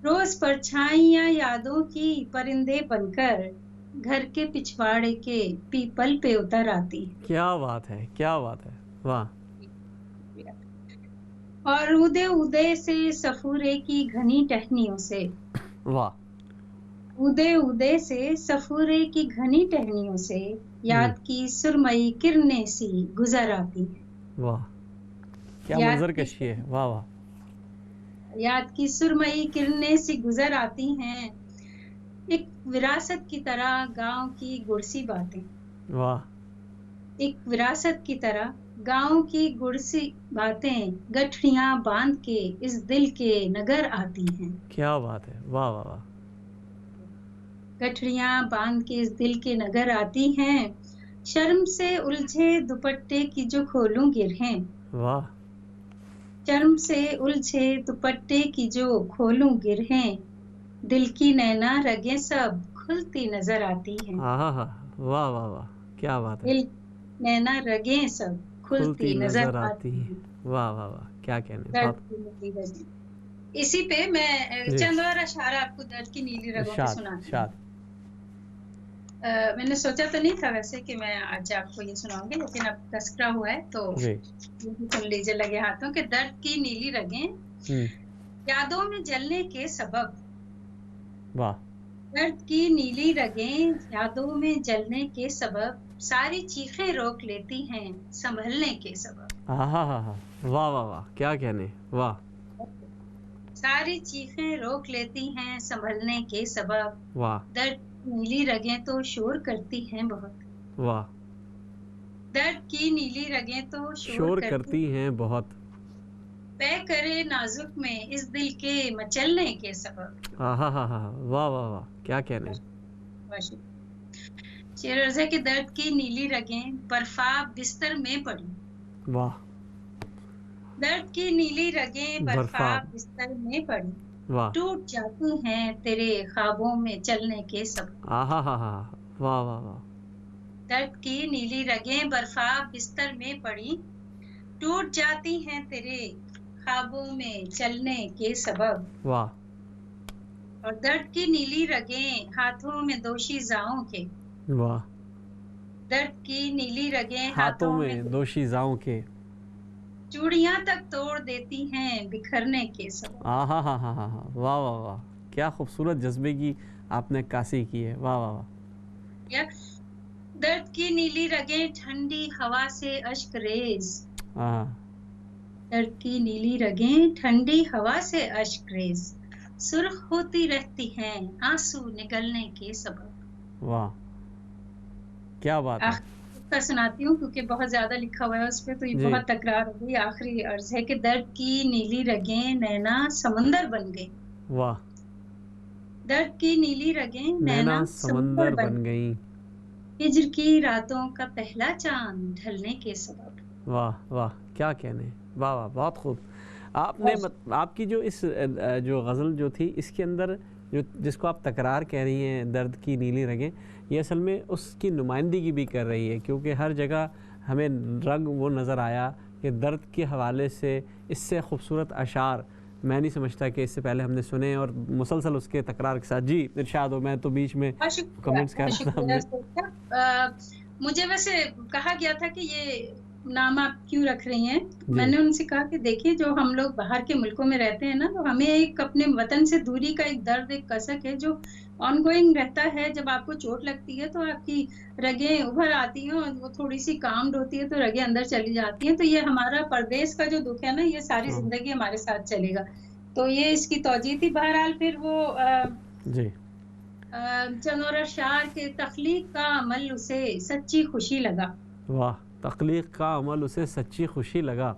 रोज़ परछाइयाँ यादों की परिंदे बनकर, घर के पिछवाड़े के पीपल पे उतर आती हैं। क्या बात है, क्या बात है। वाह! और उदय उदय से सफूरे की घनी टहनियों से, वाह! उदय उदय से सफूरे की घनी टहनियों से, हुँ। याद की सुरमई किरणें सी गुजर आती हैं। वाह! क्या याद की मंज़रकशी है। वाह, वाह! याद की सुरमई किरणें सी गुजर आती हैं, एक विरासत की तरह गाँव की गुड़सी बातें। वाह! एक विरासत की तरह गाँव की गुड़सी बातें गठरियाँ बाँध के इस दिल के नगर आती हैं। क्या बात है। वाह, वाह, वाह! गठरियाँ बाँध के इस दिल के नगर आती हैं, शर्म से उलझे दुपट्टे की जो खोलूँ गिरहें। वाह! शर्म से उलझे दुपट्टे की जो खोलूँ गिरहें, दिल की नैना रगें सब खुलती नज़र आती हैं। आहाहा! वाह, वाह, वाह! क्या बात है। दिल नैना रगें सब खुलती खुलती नज़र नज़र आती आती है। हैं। वाह, वाह, वाह! क्या कहने। दर्द बहुत की नीली रगें। इसी पे मैं जी। चंद और अशआर आपको दर्द की नीली रगों के इरशाद, सुनाती हूँ। इरशाद। मैंने सोचा तो नहीं था वैसे कि मैं आज आपको ये सुनाऊँगी, लेकिन अब तज़किरा हुआ है तो जी। ये भी सुन लीजिए लगे हाथों कि दर्द की नीली रगें हुँ। यादों में जलने के सबब। वाह! दर्द की नीली रगें यादों में जलने के सबब, सारी चीखें रोक लेती हैं संभलने के सबब। आहाहा! वाह, वाह, वाह! क्या कहने। वाह! सारी चीखें रोक लेती हैं संभलने के सबब, वाह! दर्द की नीली रगें तो शोर करती हैं बहुत। वाह! दर्द की नीली रगें तो शोर शोर करती, करती हैं बहुत। तय करे नाजुक में इस दिल के मचलने के सबब। आहाहा! वाह, वाह, वाह! क्या कहने। शेर अर्ज़ है कि दर्द की नीली रगें बर्फाब बिस्तर में पड़ी। वाह! दर्द की नीली रगें बर्फाब बर्फ़ाब। बिस्तर में पड़ी, वाह! टूट जाती हैं तेरे ख्वाबों में चलने के सबब। आहाहा! वाह, वाह, वाह! दर्द की नीली रगें बर्फाब बिस्तर में पड़ी, टूट जाती हैं तेरे ख्वाबों में चलने के सबब। वाह! और दर्द की नीली रगें हाथों में दोशीज़ाओं के। वाह! दर्द की नीली रगें हाथों हाथों में में दोशीज़ाओं के। चूड़ियां तक तोड़ देती हैं बिखरने के सबब। हाँ हाँ हाँ हाँ हाँ, वाह वाह वाह, क्या खूबसूरत जज्बे की आपने कासी की है, वाह वाह वाह। या दर्द की नीली रगें ठंडी हवा से अश्क रेज। हाँ दर्द की नीली रगें ठंडी हवा से अश्क रेज, सुर्ख होती रहती हैं आंसू निगलने के सबब। वाह, क्या बात है। आखिरी का सुनाती हूँ क्योंकि बहुत ज्यादा लिखा हुआ है उस पे, तो ये जी, बहुत तकरार हो गई। आखिरी अर्ज है कि दर्द की नीली रगें नैना समंदर बन गई। वाह, दर्द की नीली रगें नैना नैना समंदर समंदर बन बन गई, गई। हिज्र की रातों का पहला चांद ढलने के सबब। वाह वाह, क्या कहने, वाह वाह, बहुत खूब। आपने और आपकी जो इस जो गज़ल जो थी इसके अंदर जो जिसको आप तकरार कह रही हैं, दर्द की नीली रगें, ये असल में उसकी नुमाइंदगी भी कर रही है, क्योंकि हर जगह हमें रंग वो नज़र आया कि दर्द के हवाले से इससे खूबसूरत अशार मैं नहीं समझता कि इससे पहले हमने सुने, और मुसलसल उसके तकरार के साथ। जी इरशाद हो, मैं तो बीच में बहुत शुक्रिया, कमेंट्स कर बहुत रहा था शुक्रिया हमने। सोचा। मुझे वैसे कहा गया था कि ये नाम आप क्यों रख रही हैं, तो जी मैंने उनसे कहा कि देखिए जो हम लोग बाहर के मुल्कों में रहते हैं ना, तो हमें एक अपने वतन से दूरी का एक दर्द, एक कसक है जो ऑनगोइंग रहता है। जब आपको चोट लगती है तो आपकी रगें उभर आती हैं और वो थोड़ी सी काम्ड होती है तो रगें अंदर चली जाती हैं। तो ये हमारा परदेश का जो दुख है ना, ये सारी हाँ जिंदगी हमारे साथ चलेगा। तो ये इसकी तौजीह थी। बहरहाल फिर वो जी, चंद और अशार के तख्लीक का अमल उसे सच्ची खुशी लगा। वाह, तख्लीक का अमल उसे सच्ची खुशी लगा।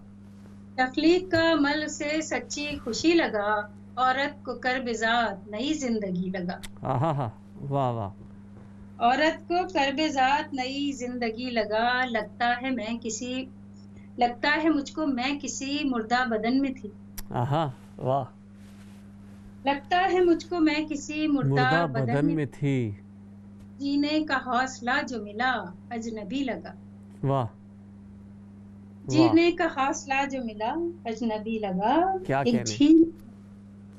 तख्लीक का अमल उसे सच्ची खुशी लगा, औरत को कर्ब-ए-ज़ात नई जिंदगी लगा। हाँ हाँ हाँ, वाह वाह, औरत को कर्ब-ए-ज़ात नई जिंदगी लगा, लगता है मुझको मैं किसी मुर्दा बदन में थी। हाँ वाह, लगता है मुझको मैं किसी मुर्दा मुर्दा बदन बदन में, में थी। जीने का हौसला जो मिला अजनबी लगा। वाह वाह, जीने का हौसला जो मिला अजनबी लगा। क्या एक कहने। झील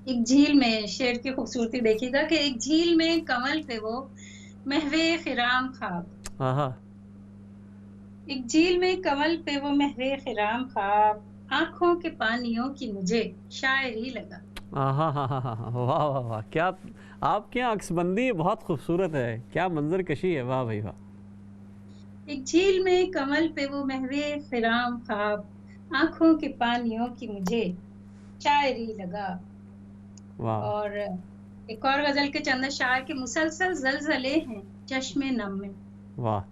एक झील में, शेर की खूबसूरती देखिएगा कि एक झील में कमल पे वो महवे खिराम खाब। हाँ हाँ, एक झील में कमल पे वो महवे खिराम खाब, आंखों के पानियों की मुझे शायरी लगा। हाँ हाँ हाँ हाँ हाँ, वाह वाह वाह, क्या आपके यहाँ अक्सबंदी बहुत खूबसूरत है, क्या मंजर कशी है, वाह भाई वाह। एक झील में कमल पे वो महवे खिराम खाब, आंखों के पानियों की मुझे शायरी लगा। वाह और एक और गजल के चंद शार के, मुसलसल जलजले हैं चश्मे नम में। वाह,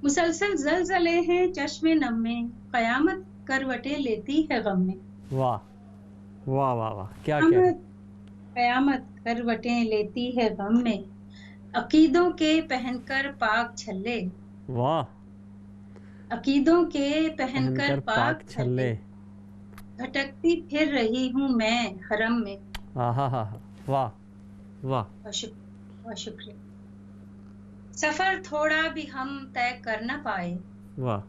मुसलसल जलजले हैं चश्मे नम में, कयामत करवटें लेती है गम में। वाह वाह वाह वाह, क्या कहने। कयामत कयामत करवटें लेती है गम में, अकीदों के पहनकर पाक छल्ले। वाह, अकीदों के पहनकर पहनकर पाक पाक छल्ले, छल्ले। भटकती फिर रही हूँ मैं हरम में। हाँ हाँ हाँ हाँ, वाह वाह, बहुत शुक्रिया। सफर थोड़ा भी हम तय कर न पाए, वाह,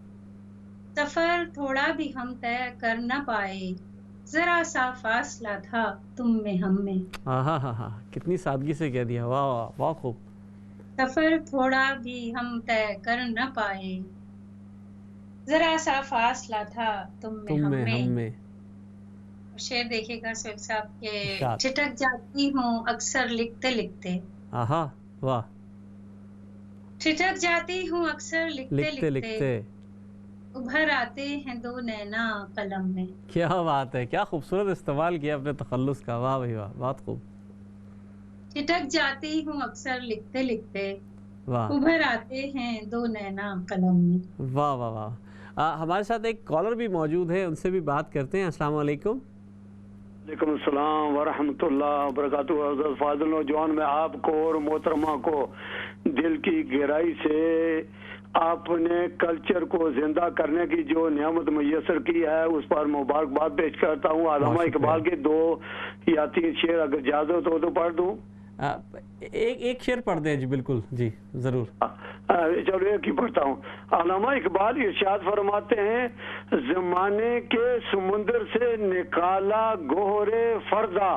सफर थोड़ा भी हम तय कर न पाए, जरा सा फासला था तुम में हम में। हाँ हाँ हाँ हाँ, कितनी सादगी से कह दिया, वाह वाह, बहुत खूब। सफर थोड़ा भी हम तय कर न पाए, जरा सा फासला था तुम में तुम हम में हम में। में। शेर देखिएगा सोहेल साहब के, इरशाद। छिटक जाती हूँ अक्सर लिखते लिखते, हाँ वाह, छिटक जाती हूँ अक्सर लिखते लिखते लिखते, लिखते। उभर आते हैं दो नैना कलम में। क्या बात है, क्या खूबसूरत इस्तेमाल किया अपने तखल्लुस का, वाह भाई वाह, बहुत खूब। छिटक जाती हूँ अक्सर लिखते लिखते, वाह उभर आते हैं दो नैना कलम में। वाह वाह वाह। हमारे साथ एक कॉलर भी मौजूद है, उनसे भी बात करते हैं। अस्सलाम वालेकुम। वालेकुम अस्सलाम वरहमतुल्लाह वबरकातुहू। हज़रत फाज़िल नौजवान, मैं आपको और मोहतरमा को दिल की गहराई से आपने कल्चर को जिंदा करने की जो नियामत मुयसर की है उस पर मुबारकबाद पेश करता हूँ। अल्लामा इकबाल के 2 या 3 शेर अगर इजाजत हो तो पढ़ दूँ। एक शेर पढ़ दें जी, बिल्कुल जी, जरूर। चलो एक ही पढ़ता हूँ। अल्लामा इकबाल इरशाद फरमाते हैं, जमाने के समुंदर से निकाला गोहरे फर्दा,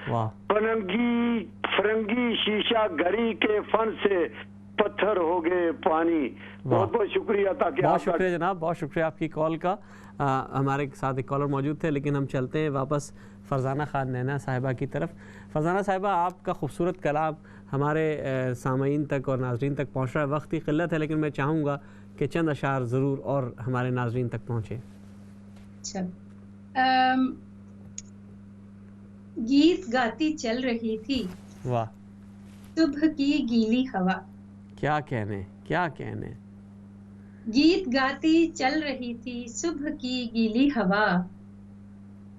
वाह, फरंगी शीशा गरी के फन से पत्थर हो गए पानी। बहुत बहुत शुक्रिया। ताकि बहुत शुक्रिया जनाब, बहुत शुक्रिया आपकी कॉल का। हमारे साथ एक कॉलर मौजूद थे, लेकिन हम चलते हैं वापस फरजाना खान नैना साहिबा की तरफ। फरजाना साहिबा, आपका खूबसूरत कलाम हमारे सामीन तक और नाजरीन तक पहुँच रहा है। वक्त की क़िल्लत है, लेकिन मैं चाहूँगा कि चंद अशार ज़रूर और हमारे नाजरीन तक पहुँचे। अच्छा, गीत गाती चल रही थी वाह, सुबह की गीली हवा। क्या कहने, क्या कहने। गीत गाती चल रही थी सुबह की गीली हवा,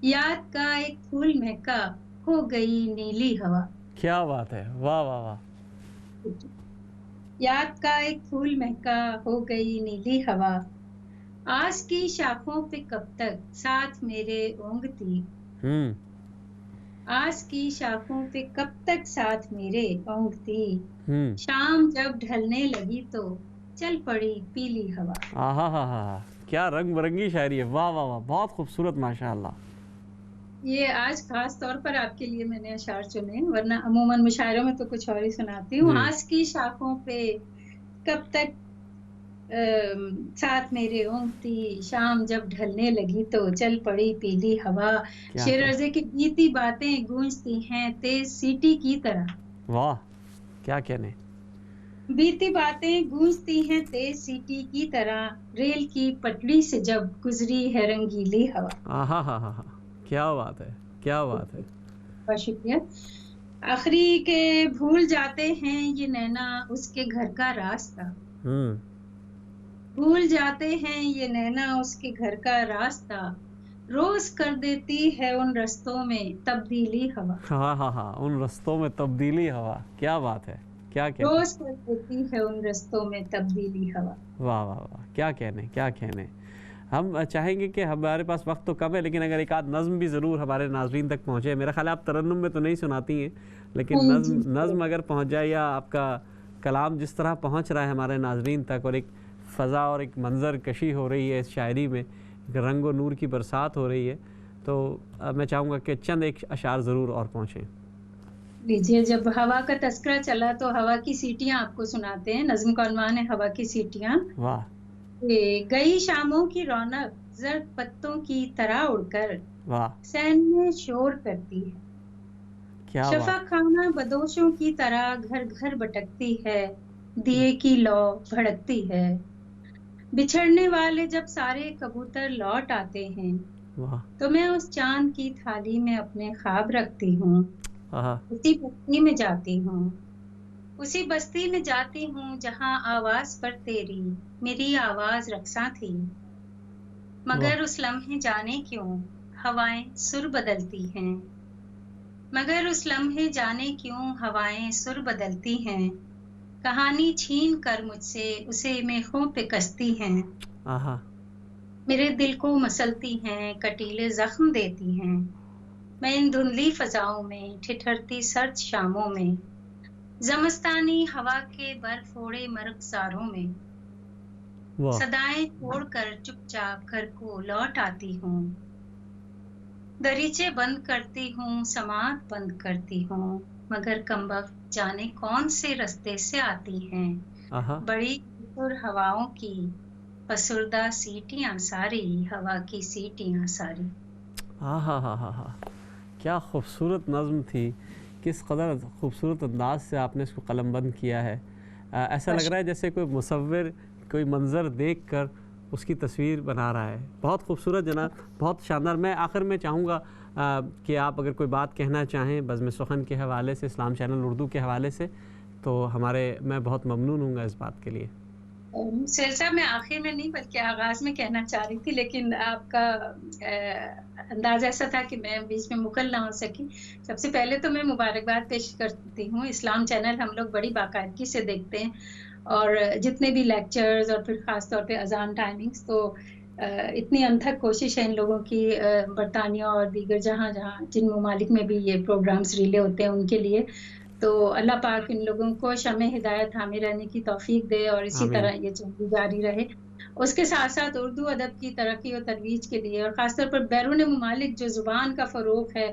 याद का एक फूल महका हो गई नीली हवा। क्या बात है, वाह वाह वाह। याद का एक फूल महका हो गई नीली हवा, आस की शाखों पे कब तक साथ मेरे ओंगती। आस की शाखों पे कब तक साथ मेरे ओंगती, शाम जब ढलने लगी तो चल पड़ी पीली हवा। आहा हा हा, क्या रंग बिरंगी शायरी है, वाह वाह वाह, बहुत खूबसूरत माशाअल्लाह। ये आज खास तौर पर आपके लिए मैंने अशार चुने, वरना अमूमन मुशायरों में तो कुछ और ही सुनाती हूँ। आस की शाखों पे कब तक साथ मेरे ओंगती, शाम जब ढलने लगी तो चल पड़ी पीली हवा। शेर अर्ज़े की बीती बातें गूंजती हैं तेज सीटी की तरह। वाह, क्या कहने। बीती बातें गूंजती हैं तेज सीटी की तरह, रेल की पटरी से जब गुजरी है रंगीली हवा। आहा हा हा, क्या बात है, क्या बात है। बहुत शुक्रिया। आखिरी के भूल जाते हैं ये नैना उसके घर का रास्ता। भूल जाते हैं ये नैना उसके घर का रास्ता, रोज कर देती है उन रस्तों में तब्दीली हवा। हाँ हाँ हाँ, उन रस्तों में तब्दीली हवा, क्या बात है, क्या कहने। रोज कर देती है उन रस्तों में तब्दीली हवा। वाह वाह वाह, क्या कहने, क्या कहने। हम चाहेंगे कि हमारे पास वक्त तो कम है, लेकिन अगर एक आध नज़्म भी ज़रूर हमारे नाजरीन तक पहुँचे। मेरा ख्याल है आप तरन्नुम में तो नहीं सुनाती हैं, लेकिन नज़्म अगर पहुँच जाए, या आपका कलाम जिस तरह पहुँच रहा है हमारे नाजरीन तक, और एक फ़ज़ा और एक मंज़र कशी हो रही है इस शायरी में, एक रंग व नूर की बरसात हो रही है, तो मैं चाहूँगा कि चंद एक अशार ज़रूर और पहुँचें। लीजिए, जब हवा का तस्करा चला तो हवा की सीटियाँ आपको सुनाते हैं। नज़्म का उन्वान है हवा की सीटियाँ। वाह। गई शामों की रौनक जर्द पत्तों की तरह उड़कर, वाह, सैन में शोर करती है। क्या शफक खाना बदोशों की तरह घर घर भटकती है, दिए की लौ भड़कती है। बिछड़ने वाले जब सारे कबूतर लौट आते हैं, तो मैं उस चांद की थाली में अपने ख्वाब रखती हूँ। उसी बस्ती में जाती हूँ, उसी बस्ती में जाती हूँ जहाँ आवाज पर तेरी मेरी आवाज रक्सा थी। मगर उस लम्हे जाने क्यों हवाएं सुर बदलती हैं, मगर उस लम्हे जाने क्यों हवाएं सुर बदलती हैं। कहानी छीन कर मुझसे उसे मेखों पे कसती हैं, मेरे दिल को मसलती हैं, कटीले जख्म देती हैं। मैं इन धुंधली फजाओं में ठिठरती सर्द शामों में, ज़मस्तानी हवा के बर्फोड़े मरगसारों में, सदाएं छोड़कर चुपचाप घर को लौट आती हूँ। दरीचे बंद करती हूँ, समात बंद करती हूँ, मगर कमबख्त जाने कौन से रास्ते से आती हैं। बड़ी सुर हवाओं की पसुर्दा सीटियाँ सारी, हवा की सीटियाँ सारी। हा, क्या खूबसूरत नज़्म थी, किस कदर खूबसूरत अंदाज से आपने इसको कलमबंद किया है। ऐसा लग रहा है जैसे कोई मुसव्विर कोई मंज़र देखकर उसकी तस्वीर बना रहा है। बहुत खूबसूरत जनाब, बहुत शानदार। मैं आखिर में चाहूँगा कि आप अगर कोई बात कहना चाहें बज़्म सुख़न के हवाले से, इस्लाम चैनल उर्दू के हवाले से, तो मैं बहुत ममनून हूँगा इस बात के लिए। सर साहब, मैं आखिर में नहीं बल्कि आगाज़ में कहना चाह रही थी, लेकिन आपका अंदाज़ ऐसा था कि मैं बीच में मुकल ना हो सकी। सबसे पहले तो मैं मुबारकबाद पेश करती हूँ। इस्लाम चैनल हम लोग बड़ी बाकायदगी से देखते हैं, और जितने भी लेक्चर्स और फिर ख़ास तौर पे अज़ान टाइमिंग्स, तो इतनी अनथक कोशिश है इन लोगों की, बरतानिया और दीगर जहाँ जिन ममालिक में भी ये प्रोग्राम्स रिले होते हैं उनके लिए। तो अल्लाह पाक इन लोगों को शमे हिदायत थामे रहने की तौफीक दे, और इसी तरह ये चलती जारी रहे। उसके साथ साथ उर्दू अदब की तरक्की और तरोीज के लिए, और ख़ासतौर पर बैरून ममालिक जो ज़ुबान का फ़रोग़ है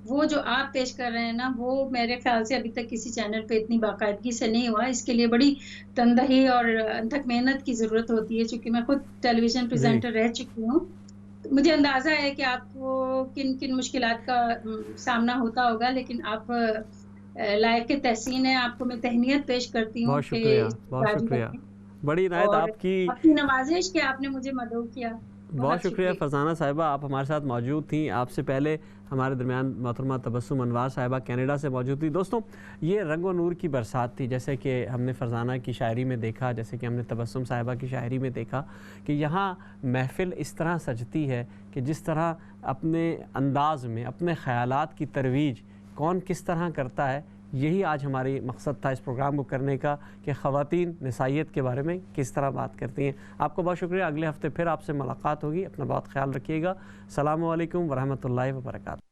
वो जो आप पेश कर रहे हैं ना, वो मेरे ख्याल से अभी तक किसी चैनल पे इतनी बाकायदगी से नहीं हुआ। इसके लिए बड़ी तनदही और अथक मेहनत की ज़रूरत होती है, चूँकि मैं खुद टेलीविज़न जी प्रेज़ेंटर रह चुकी हूँ। तो मुझे अंदाज़ा है कि आपको किन-किन मुश्किलात का सामना होता होगा, लेकिन आप लायक तहसीन है, आपको मैं तहनीत पेश करती हूँ बहुत कि शुक्रिया, इस बहुत जारी शुक्रिया। रखें बड़ी इनायत और आपकी। आपकी नवाज़िश कि आपने मुझे मदऊ किया। बहुत शुक्रिया शुक्रिया। फरजाना साहिबा, आप हमारे साथ मौजूद थी। आपसे पहले हमारे दरमियान मोहतरमा तबस्सुम अनवार साहिबा कनाडा से मौजूद थी। दोस्तों, ये रंग और नूर की बरसात थी, जैसे कि हमने फरजाना की शायरी में देखा, जैसे कि हमने तबस्सुम साहिबा की शायरी में देखा कि यहाँ महफ़िल इस तरह सजती है कि जिस तरह अपने अंदाज़ में अपने ख़यालात की तरवीज कौन किस तरह करता है, यही आज हमारी मकसद था इस प्रोग्राम को करने का कि ख़वातीन निसाइयत के बारे में किस तरह बात करती हैं। आपको बहुत शुक्रिया। अगले हफ्ते फिर आपसे मुलाकात होगी। अपना बहुत ख्याल रखिएगा। अस्सलामु अलैकुम वरहमतुल्लाहि वबरकातुहू।